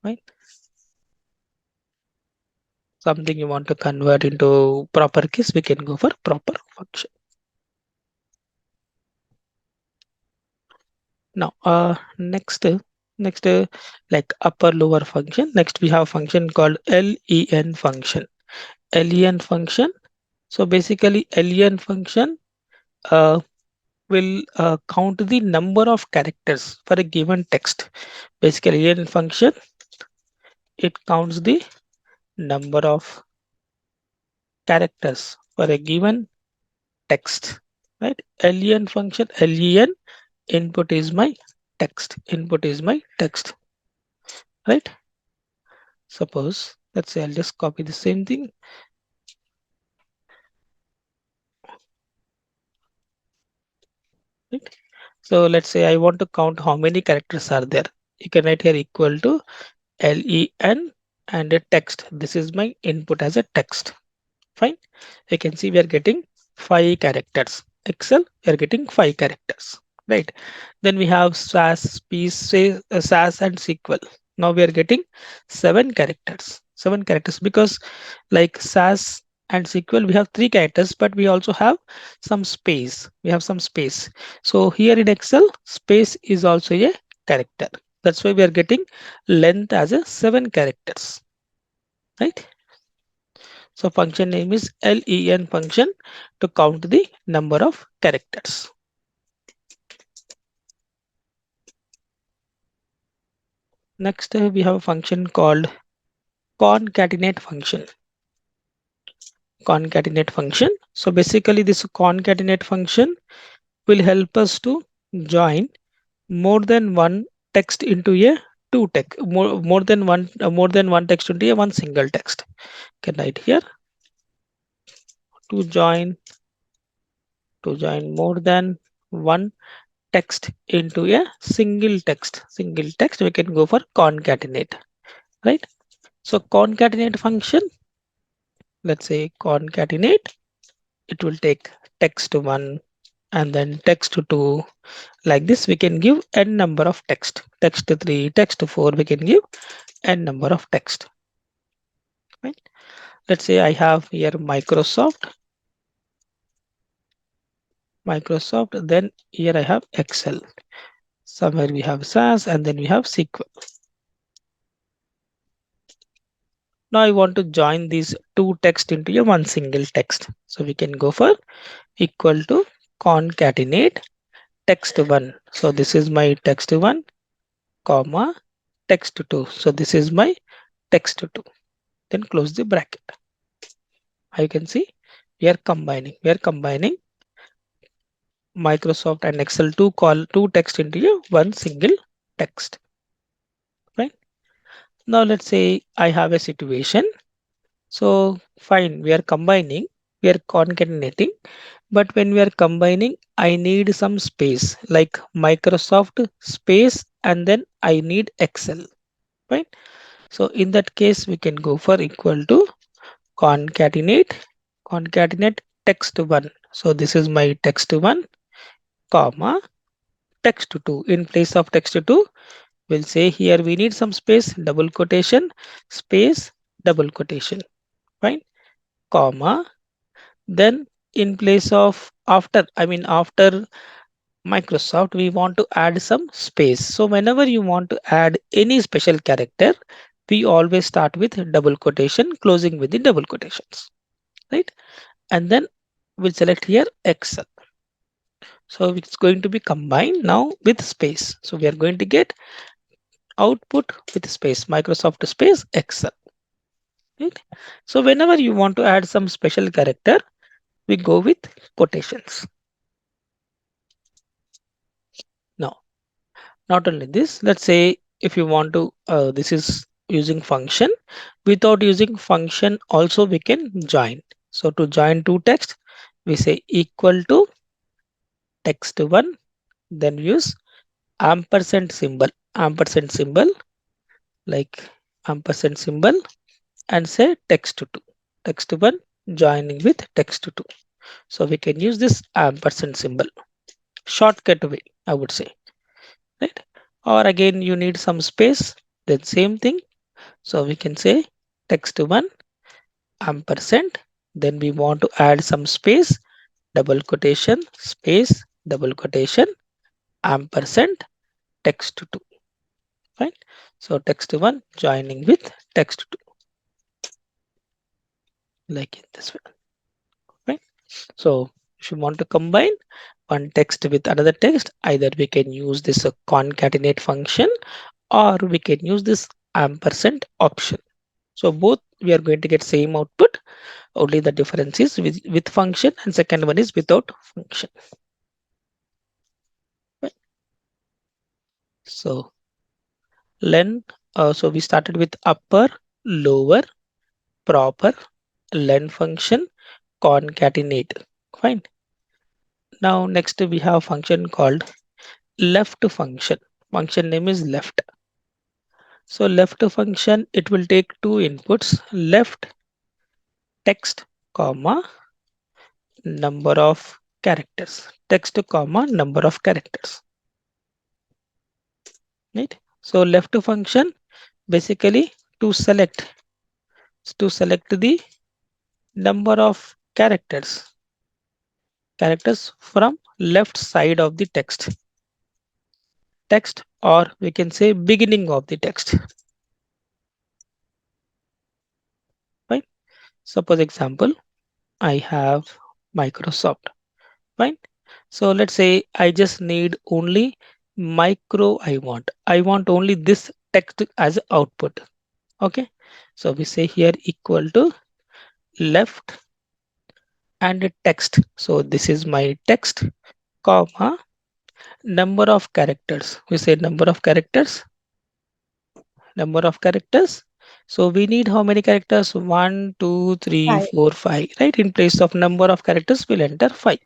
Right. Something you want to convert into proper case, we can go for proper function. Now, next, like upper lower function. Next, we have function called len function. Len function. So basically, len function uh, will count the number of characters for a given text. Basically, len function, it counts the number of characters for a given text. Right? Len function, len input is my text. Right? Suppose, let's say I'll just copy the same thing. Right? So let's say I want to count how many characters are there. You can write here equal to len and a text. This is my input as a text. Fine. You can see we are getting 5 characters. Excel, we are getting 5 characters. Right. Then we have SAS, SAS and SQL. Now we are getting 7 characters. 7 characters because like SAS and SQL, we have 3 characters, but we also have some space. So here in Excel, space is also a character. That's why we are getting length as a 7 characters. Right. So function name is len function to count the number of characters. Next, we have a function called concatenate function. So basically this concatenate function will help us to join more than one text into a more than one text into a one single text. Can write here to join more than one text into a single text. We can go for concatenate. Right. So concatenate function, let's say concatenate, it will take text1 and then text2. Like this, we can give n number of text3, text4, we can give n number of text. Right? Let's say I have here Microsoft, then here I have Excel. Somewhere we have SAS and then we have SQL. Now I want to join these two text into a one single text. So we can go for equal to concatenate text1. So this is my text1, comma text2. So this is my text2. Then close the bracket. You can see we are combining. Microsoft and Excel to call two text into a one single text. Right? Now let's say I have a situation. So fine, we are combining, we are concatenating, but when we are combining, I need some space like Microsoft space and then I need Excel. Right? So in that case, we can go for equal to concatenate text1. So this is my text1, comma text2. In place of text2, we'll say here we need some space, double quotation, space, double quotation. Fine, comma. Then in place of after Microsoft, we want to add some space. So whenever you want to add any special character, we always start with double quotation, closing with the double quotations, right? And then we'll select here Excel. So it's going to be combined now with space. So we are going to get output with space, Microsoft space Excel. Right? So whenever you want to add some special character, we go with quotations. Now, not only this, let's say if you want to, this is using function. Without using function, also we can join. So to join two text, we say equal to text1, then use ampersand symbol like ampersand symbol and say text1 joining with text2. So we can use this ampersand symbol, shortcut way, I would say, right? Or again, you need some space, then same thing. So we can say text1 ampersand, then we want to add some space, double quotation, space, double quotation, ampersand, text2. Right? So text1 joining with text2, like in this way. Right? So if you want to combine one text with another text, either we can use this concatenate function or we can use this ampersand option. So both we are going to get same output, only the difference is with function and second one is without function. Right? So len, so we started with upper, lower, proper, len function, concatenate. Fine. Now next we have a function called left function. Function name is left. So left function, it will take two inputs, left text, comma, number of characters. Text, comma, number of characters. Right? So left function basically to select the number of characters from left side of the text, or we can say beginning of the text. Right? Suppose example, I have Microsoft. Fine. So let's say I just need only micro. I want only this text as output. Okay. So we say here equal to left and text. So this is my text, comma, number of characters. We say number of characters. So we need how many characters? 1, 2, 3, 4, 5. Right? In place of number of characters, we'll enter 5.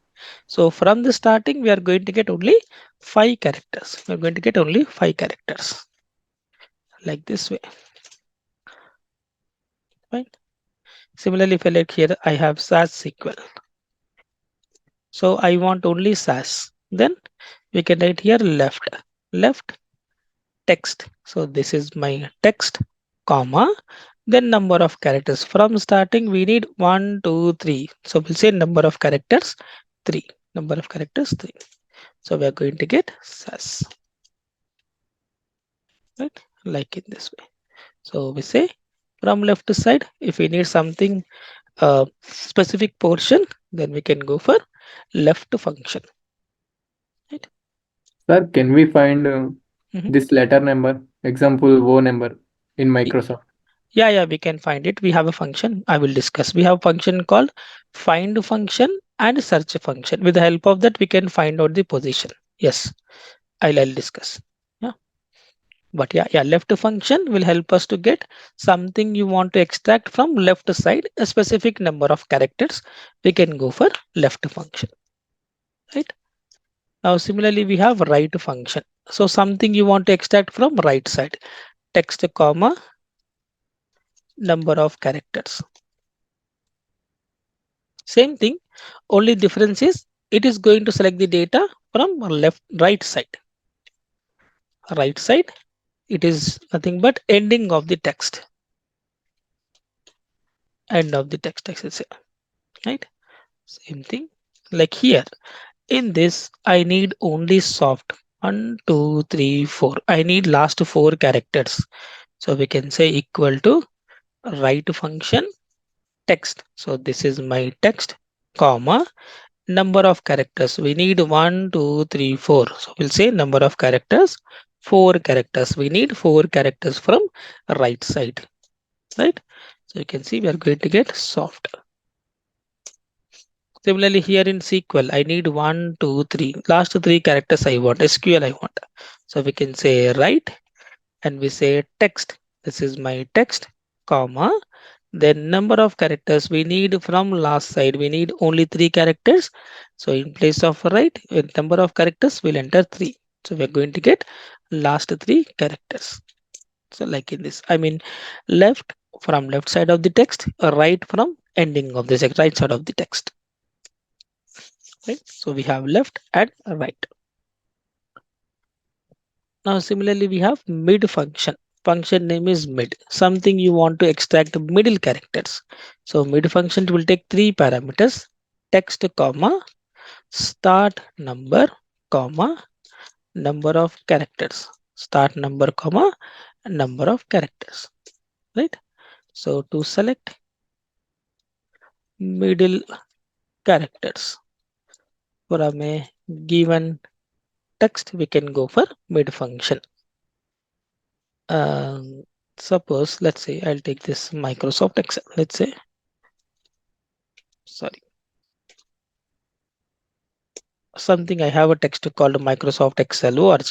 So from the starting, we are going to get only 5 characters. We're going to get only 5 characters. Like this way. Right? Similarly, if I look here, I have SAS SQL. So I want only SAS. Then we can write here left text. So this is my text, comma, then number of characters. From starting, we need 1, 2, 3. So we'll say number of characters 3. Number of characters 3. So we are going to get SAS, right? Like in this way. So we say from left side, if we need something specific portion, then we can go for left function, right? Sir, can we find Mhm. this letter number, example O number in Microsoft? Yeah, we can find it. We have a function I will discuss. We have a function called find function and search function. With the help of that, we can find out the position. Yes, I'll discuss. Yeah, but yeah, left function will help us to get something you want to extract from left side, a specific number of characters. We can go for left function, right? Now, similarly, we have right function. So something you want to extract from right side, text, comma, number of characters. Same thing, only difference is it is going to select the data from right side. Right side, it is nothing but ending of the text. End of the text, I should say, right? Same thing. Like here, in this, I need only soft. 1, 2, 3, 4. I need last 4 characters. So we can say equal to right function text. So this is my text, comma, number of characters. We need 1, 2, 3, 4. So we'll say number of characters, 4 characters. We need 4 characters from right side, right? So you can see we are going to get soft. Similarly, here in SQL, I need 1, 2, 3. Last 3 characters I want, SQL I want. So we can say right and we say text. This is my text, comma. Then number of characters we need from last side. We need only 3 characters. So in place of right, with number of characters, we'll enter 3. So we're going to get last 3 characters. So like in this, I mean left from left side of the text, right from ending of this right side of the text. Right? So we have left and right. Now similarly we have mid function. Function name is mid. Something you want to extract middle characters. So mid function will take 3 parameters. Text, comma, start number, comma, number of characters. Start number, comma, number of characters. Right? So to select middle characters from a given text, we can go for mid function. Suppose, let's say I'll take this Microsoft Excel. Let's say, sorry, something I have a text called Microsoft Excel org.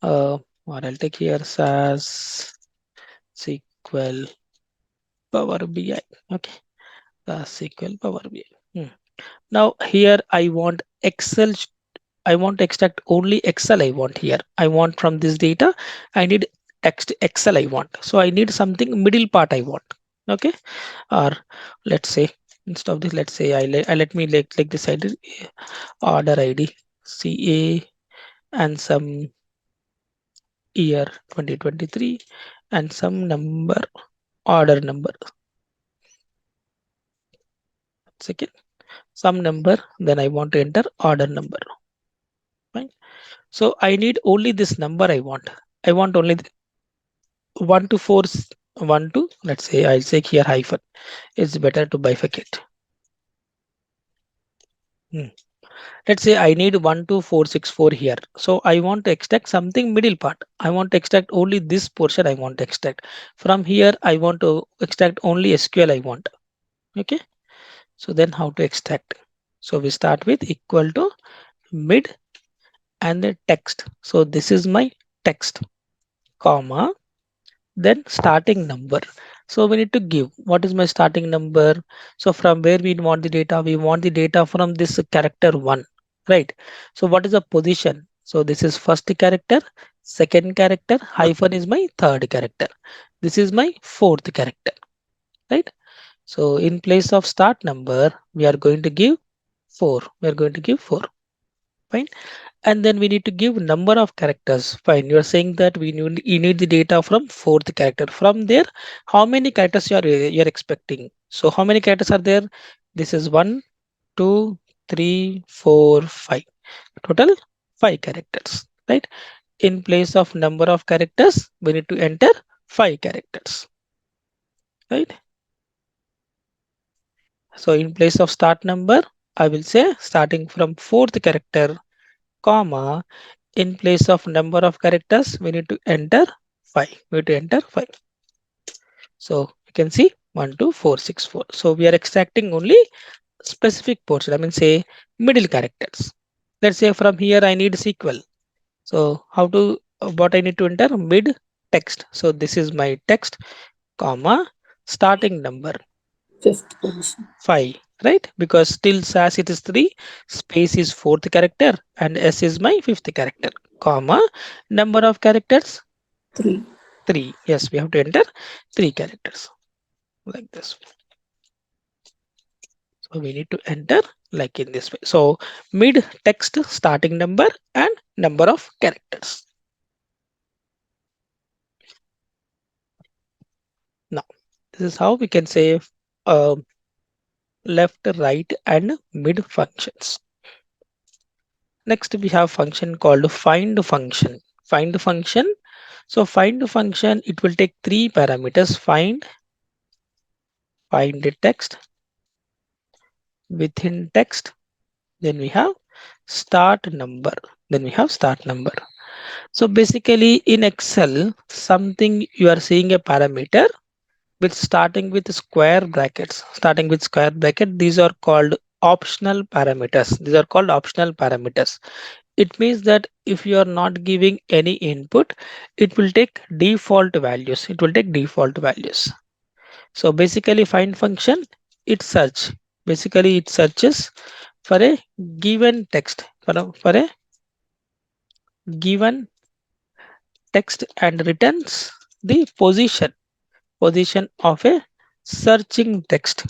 Or I'll take here SAS SQL Power BI. Okay, SQL Power BI. Now here I want Excel. I want to extract only Excel. I want here. I want from this data. I need text Excel. I want. So I need something middle part. I want. Okay, or let's say instead of this, let's say I let me like this ID, order ID CA and some year 2023 and some number, order number, second some number, then I want to enter order number. Right? So I need only this number. I want only 1 to 4, 1 to, let's say I'll say here hyphen. It's better to bifurcate. Let's say I need 12464 here. So I want to extract something middle part. I want to extract only this portion. I want to extract from here. I want to extract only SQL. I want. Okay. So then how to extract? So we start with equal to mid and the text. So this is my text, comma, then starting number. So we need to give what is my starting number. So from where we want the data, we want the data from this character 1, right? So what is the position? So this is first character, second character, hyphen is my third character, this is my fourth character, right? So in place of start number, we are going to give 4. We are going to give 4. Fine. And then we need to give number of characters. Fine. You are saying that you need the data from fourth character. From there, how many characters you are expecting? So how many characters are there? This is 1, 2, 3, 4, 5. Total 5 characters. Right. In place of number of characters, we need to enter 5 characters. Right. So in place of start number, I will say starting from fourth character, comma, in place of number of characters, we need to enter 5. We need to enter 5. So you can see 1, 2, 4, 6, 4. So we are extracting only specific portion. I mean, say middle characters. Let's say from here I need sequel. So what I need to enter mid text. So this is my text, comma, starting number Fifth position. 5, right? Because still SAS it is 3, space is fourth character, and S is my fifth character, comma, number of characters 3. 3. Yes, we have to enter 3 characters like this. So we need to enter like in this way. So mid text starting number and number of characters. Now this is how we can say left, right, and mid functions. Next, we have function called find function. Find function. So find function, it will take 3 parameters: find the text, within text, then we have start number, then we have start number. So basically in Excel, something you are seeing a parameter with starting with square brackets, these are called optional parameters. These are called optional parameters. It means that if you are not giving any input, it will take default values. So basically find function, it searches for a given text, for a given text, and returns the position of a searching text.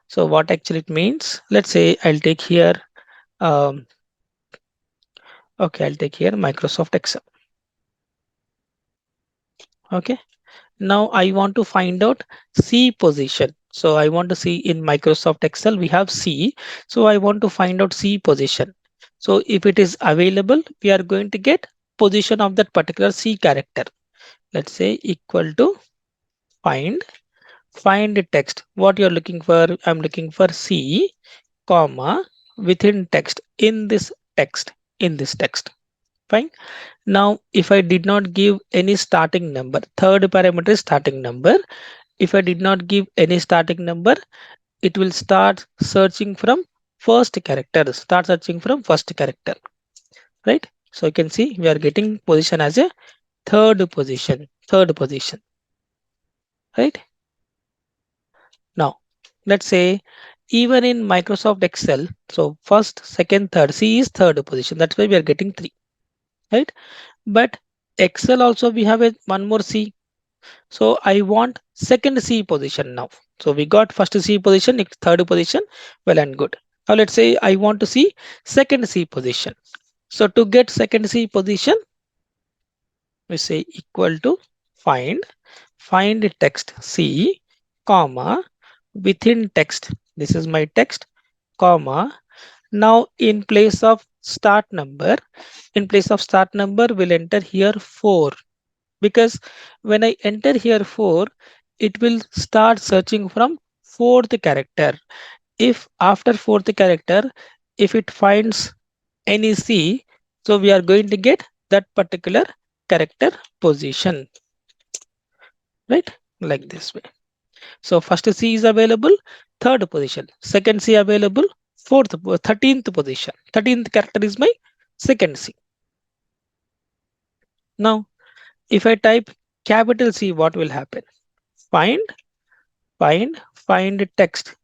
So what actually it means, let's say I'll take here um, okay, I'll take here Microsoft Excel. Okay, now I want to find out C position. So I want to see in Microsoft Excel we have C. So I want to find out C position. So if it is available, we are going to get position of that particular C character. Let's say equal to find text. What you're looking for? I'm looking for C, comma, within text, in this text. Fine. Now if I did not give any starting number, third parameter is starting number. If I did not give any starting number, it will start searching from first character, right? So you can see we are getting position as a third position, right? Now let's say even in Microsoft Excel, so first, second, third, C is third position. That's why we are getting 3, right? But Excel also we have one more C. So I want second C position now. So we got first C position, third position, well and good. Now let's say I want to see second C position. So to get second C position, we say equal to find text C, comma, within text. This is my text, comma. Now in place of start number, we'll enter here 4, because when I enter here 4, it will start searching from fourth character. If after fourth character, if it finds any C, so we are going to get that particular character position, right? Like this way. So first C is available, third position, second C available, 13th position. 13th character is my second C. Now, if I type capital C, what will happen? Find text.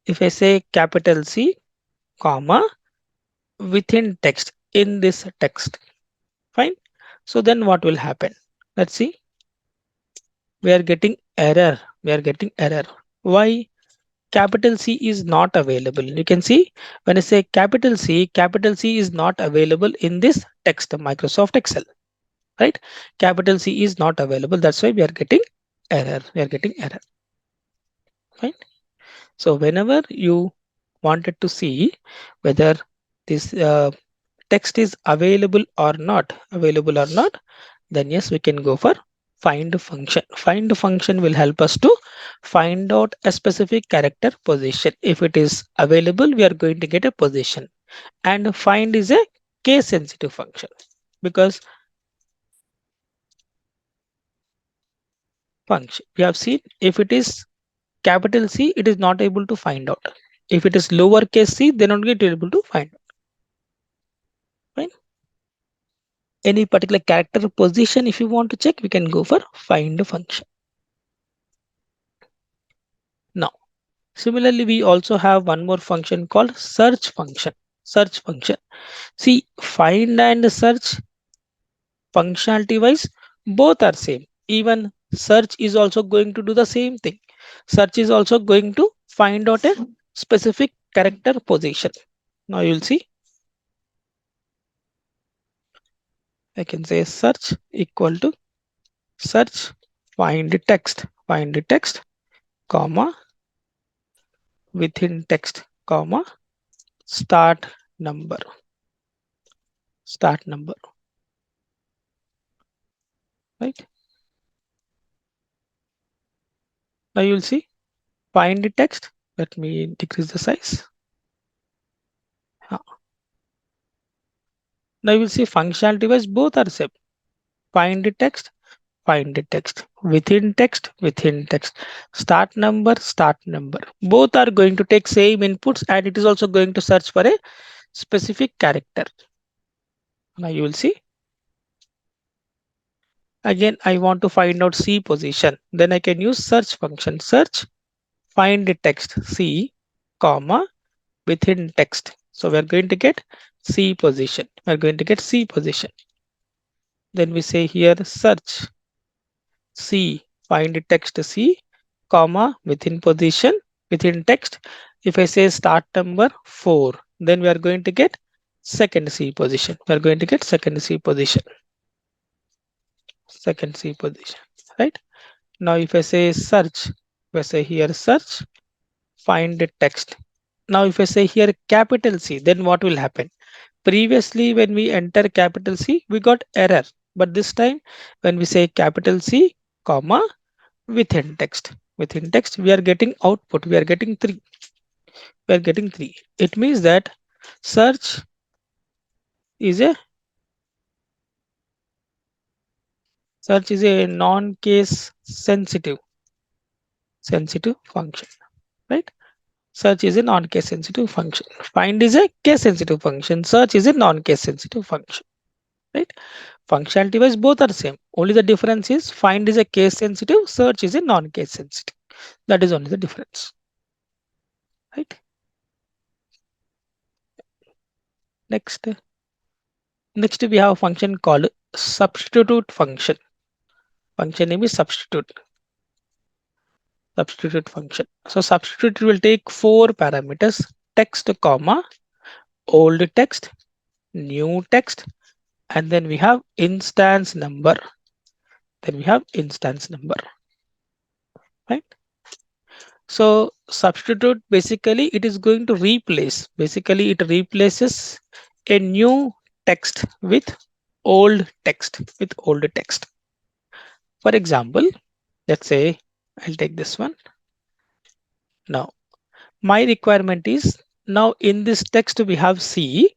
If I say capital C, comma, within text, in this text. Fine. So then what will happen? Let's see. we are getting error. We are getting error. Why? Capital C is not available. You can see when I say capital C is not available in this text Microsoft Excel, right? Capital C is not available. That's why we are getting error. We are getting error, right? So whenever you wanted to see whether this text is available or not, then yes, we can go for find function. Find function will help us to find out a specific character position. If it is available, we are going to get a position. And find is a case sensitive function, because function we have seen, if it is capital C, it is not able to find out. If it is lowercase c, then not get able to find out. Fine. Any particular character position, if you want to check, we can go for find function. Now, similarly, we also have one more function called search function. Search function. See, find and search functionality wise, both are same. Even search is also going to do the same thing. Search is also going to find out a specific character position. Now you'll see, I can say search equal to search find text, comma, within text, comma, start number, right? Now you'll see find the text. Let me decrease the size. Now you will see functionality wise both are same. Find the text, within text, start number. Both are going to take same inputs, and it is also going to search for a specific character. Now you will see. Again, I want to find out C position. Then I can use search function. Search find the text C, comma, within text. So we are going to get C position. We are going to get C position. Then we say here search C, find the text C, comma, within position, within text. If I say start number 4, then we are going to get second C position. We are going to get second C position. Right? Now if I say search, if I say here search, find the text. Now if I say here capital C, then what will happen? Previously, when we enter capital C, we got error. But this time, when we say capital C, comma, within text, we are getting output. We are getting 3. It means that search is a non-case sensitive function, right? Search is a non-case sensitive function. Find is a case sensitive function. Search is a non-case sensitive function, right? Functionality wise, both are same. Only the difference is find is a case sensitive, search is a non-case sensitive. That is only the difference, right? Next we have a function called substitute function. Function name is substitute function. So substitute will take 4 parameters: text, comma, old text, new text, and then we have instance number. Right? So substitute, basically it is going to replace. Basically it replaces a new text with old text. For example, let's say I'll take this one. Now my requirement is, now in this text we have C.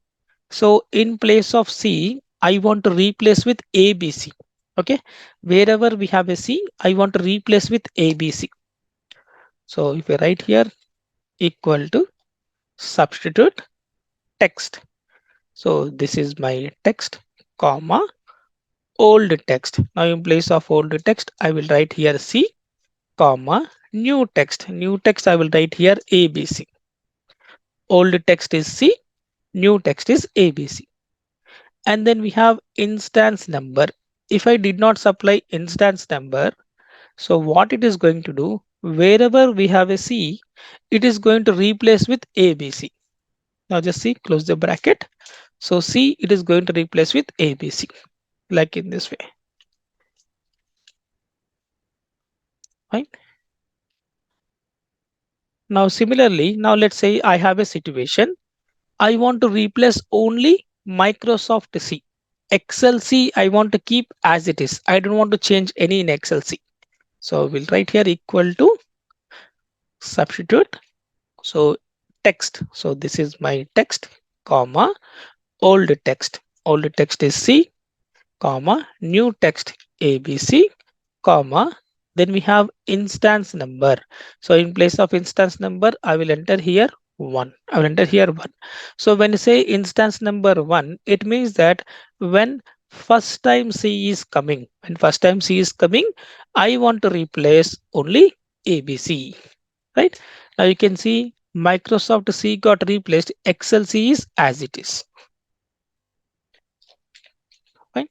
So in place of C, I want to replace with ABC. Okay. Wherever we have a C, I want to replace with ABC. So if I write here equal to substitute text. So this is my text, comma, old text. Now in place of old text, I will write here C, comma, new text. New text, I will write here ABC. Old text is C, new text is ABC. And then we have instance number. If I did not supply instance number, So what it is going to do, wherever we have a C, it is going to replace with ABC. Now just see, close the bracket. So C, it is going to replace with ABC, like in this way, right? Now similarly, now let's say I have a situation. I want to replace only Microsoft C. Excel C, I want to keep as it is. I don't want to change any in Excel C. So we'll write here equal to substitute. So text. So this is my text, comma, old text. Old text is C, comma, new text ABC, comma, then we have instance number. So in place of instance number, I will enter here 1. I will enter here 1. So when you say instance number 1, it means that when first time C is coming, I want to replace only ABC, right? Now you can see Microsoft C got replaced, Excel C is as it is, right?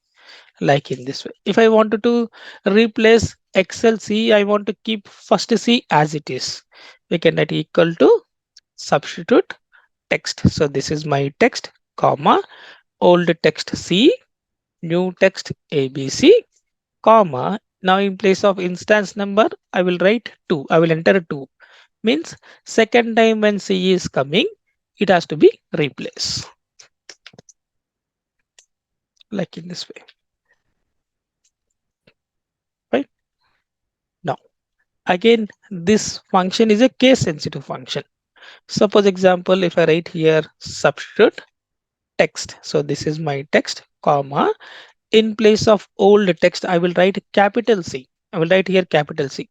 Like in this way. If I wanted to replace Excel C, I want to keep first C as it is. We can write equal to substitute text. So this is my text, comma, old text C, new text ABC, comma. Now in place of instance number, I will write 2. I will enter 2. Means second time when C is coming, it has to be replaced. Like in this way. Right? Now, again, this function is a case sensitive function. Suppose example, if I write here substitute text. So this is my text, comma. In place of old text, I will write capital C. I will write here capital C.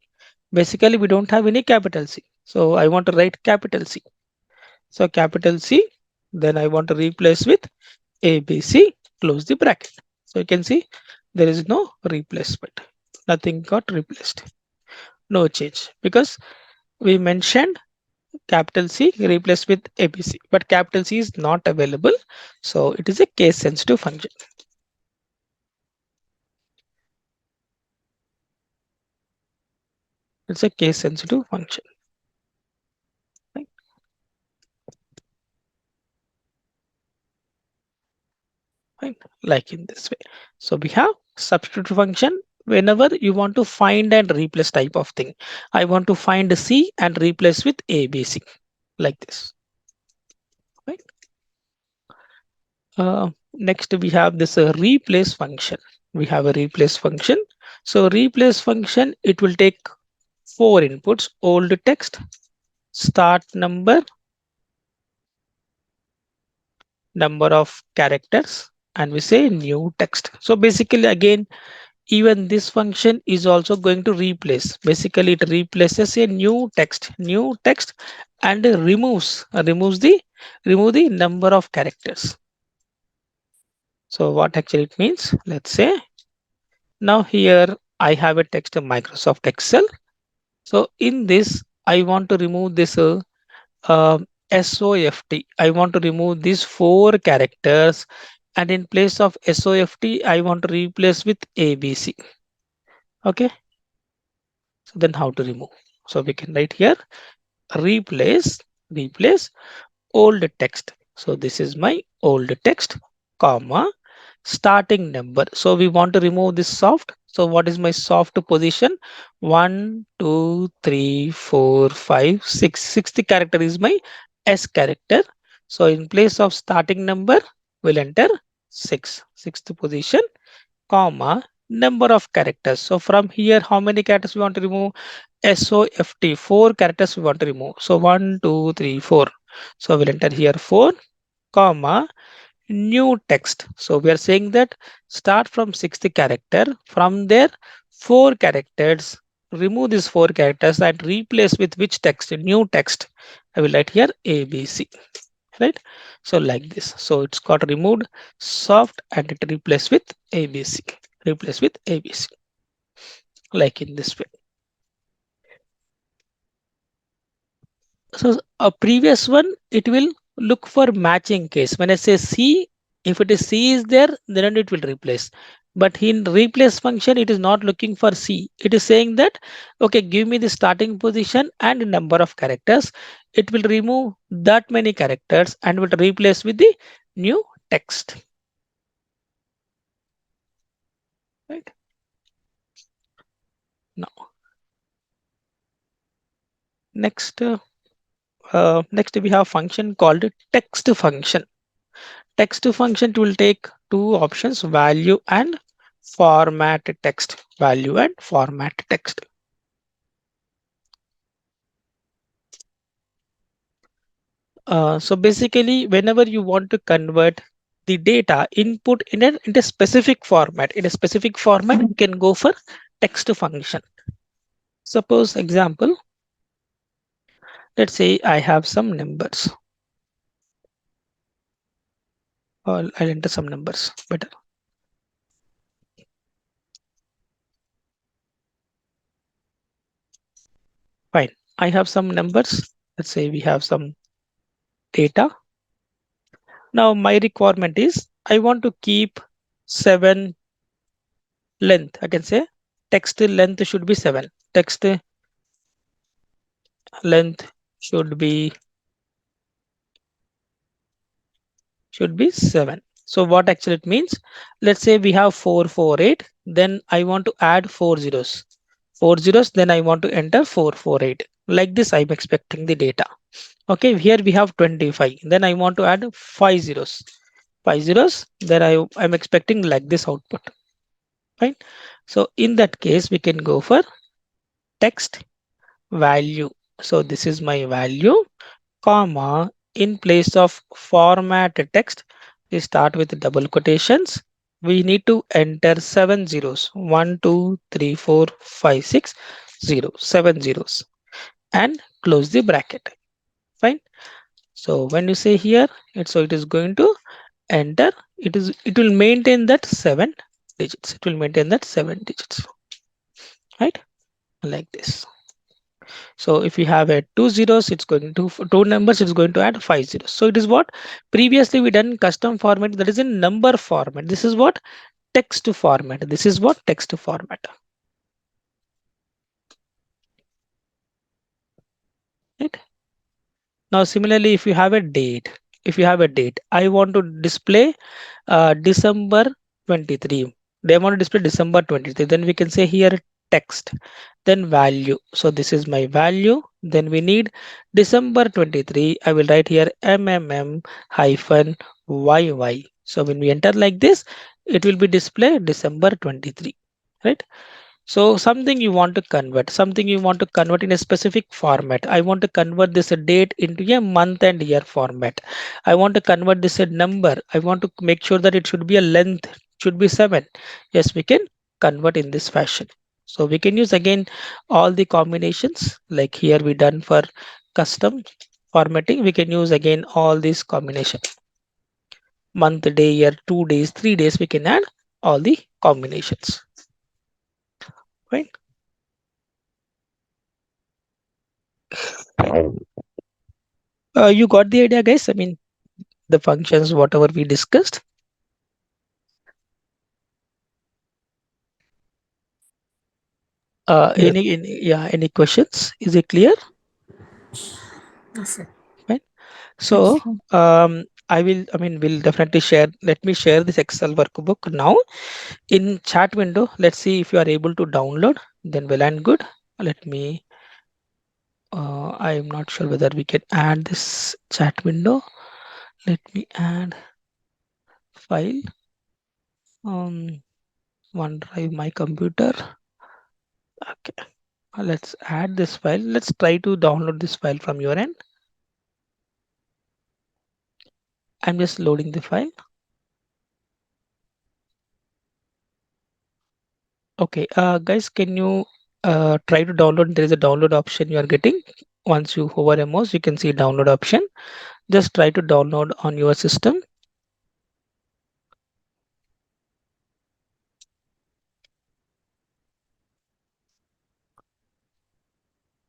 Basically, we don't have any capital C. So I want to write capital C. So capital C, then I want to replace with ABC, close the bracket. So you can see there is no replacement. Nothing got replaced. No change because we mentioned capital C replaced with ABC, but capital C is not available. So it is a case sensitive function. It's a case sensitive function. Right? Right? Like in this way. So we have substitute function whenever you want to find and replace type of thing. I want to find C and replace with ABC like this. Right? Next we have this replace function. We have a replace function. So replace function, it will take 4 inputs: old text, start number, number of characters, and we say new text. So basically again, even this function is also going to replace. Basically it replaces a new text, and removes remove the number of characters. So what actually it means, let's say now here I have a text of Microsoft Excel. So in this I want to remove this SOFT. I want to remove these 4 characters, and in place of SOFT, I want to replace with ABC. Okay. So then how to remove? So we can write here replace old text. So this is my old text, comma, starting number. So we want to remove this soft. So what is my soft position? 1, 2, 3, 4, 5, 6. Sixth character is my S character. So in place of starting number, we'll enter 6. Sixth position, comma, number of characters. So from here, how many characters we want to remove? SOFT, 4 characters we want to remove. So 1, 2, 3, 4. So we'll enter here 4, comma, new text. So we are saying that start from 6th character. From there, 4 characters. Remove these 4 characters and replace with which text? New text. I will write here ABC. Right? So like this. So it's got removed soft and it replaced with ABC. Replace with ABC. Like in this way. So a previous one, it will look for matching case. When I say C, if it is C is there, then it will replace. But in replace function, it is not looking for C. It is saying that, okay, give me the starting position and number of characters. It will remove that many characters and will replace with the new text. Right? Now, next, next we have function called text function. Text function will take two options, value and format text. Value and format text. So basically, whenever you want to convert the data input in a specific format, you can go for text function. Suppose example, let's say I have some numbers. Or I'll enter some numbers better. Fine. I have some numbers. Let's say we have some data. Now my requirement is I want to keep 7 length. I can say text length should be 7. Text length should be 7. So what actually it means? Let's say we have 448. Then I want to add 4 zeros. 4 zeros. Then I want to enter 448. Like this, I'm expecting the data. Okay, here we have 25. Then I want to add 5 zeros. 5 zeros. Then I'm expecting like this output. Fine. So in that case, we can go for text value. So this is my value, comma, in place of format text, we start with double quotations. We need to enter 7 zeros. 1, 2, 3, 4, 5, 6, 0. 7 zeros. And close the bracket. Fine. So when you say here, it is going to enter. It will maintain that 7 digits. It will maintain that 7 digits. Right? Like this. So if you have a 2 zeros, it's going to 2 numbers, it's going to add 5 zeros. So it is what previously we done custom format, that is in number format. This is what text format. This is what text format. Right? Now similarly, if you have a date, I want to display December 23. They want to display December 23. Then we can say here text, then value. So this is my value. Then we need December 23. I will write here MMM hyphen YY. So when we enter like this, it will be display December 23. Right? So something you want to convert in a specific format. I want to convert this date into a month and year format. I want to convert this a number. I want to make sure that it should be a length, should be 7. Yes, we can convert in this fashion. So we can use again all the combinations like here we done for custom formatting. We can use again all these combination. Month, day, year, 2 days, 3 days, we can add all the combinations. Right? You got the idea, guys? I mean, the functions, whatever we discussed. Yes. Any questions? Is it clear? Yes, sir. Right. So, we'll definitely share. Let me share this Excel workbook now in chat window. Let's see if you are able to download. Then well and good. Let me. I am not sure whether we can add this chat window. Let me add file. OneDrive, my computer. Okay. Let's add this file. Let's try to download this file from your end. I'm just loading the file. Okay, guys, can you try to download? There is a download option you are getting. Once you hover a mouse, you can see download option. Just try to download on your system.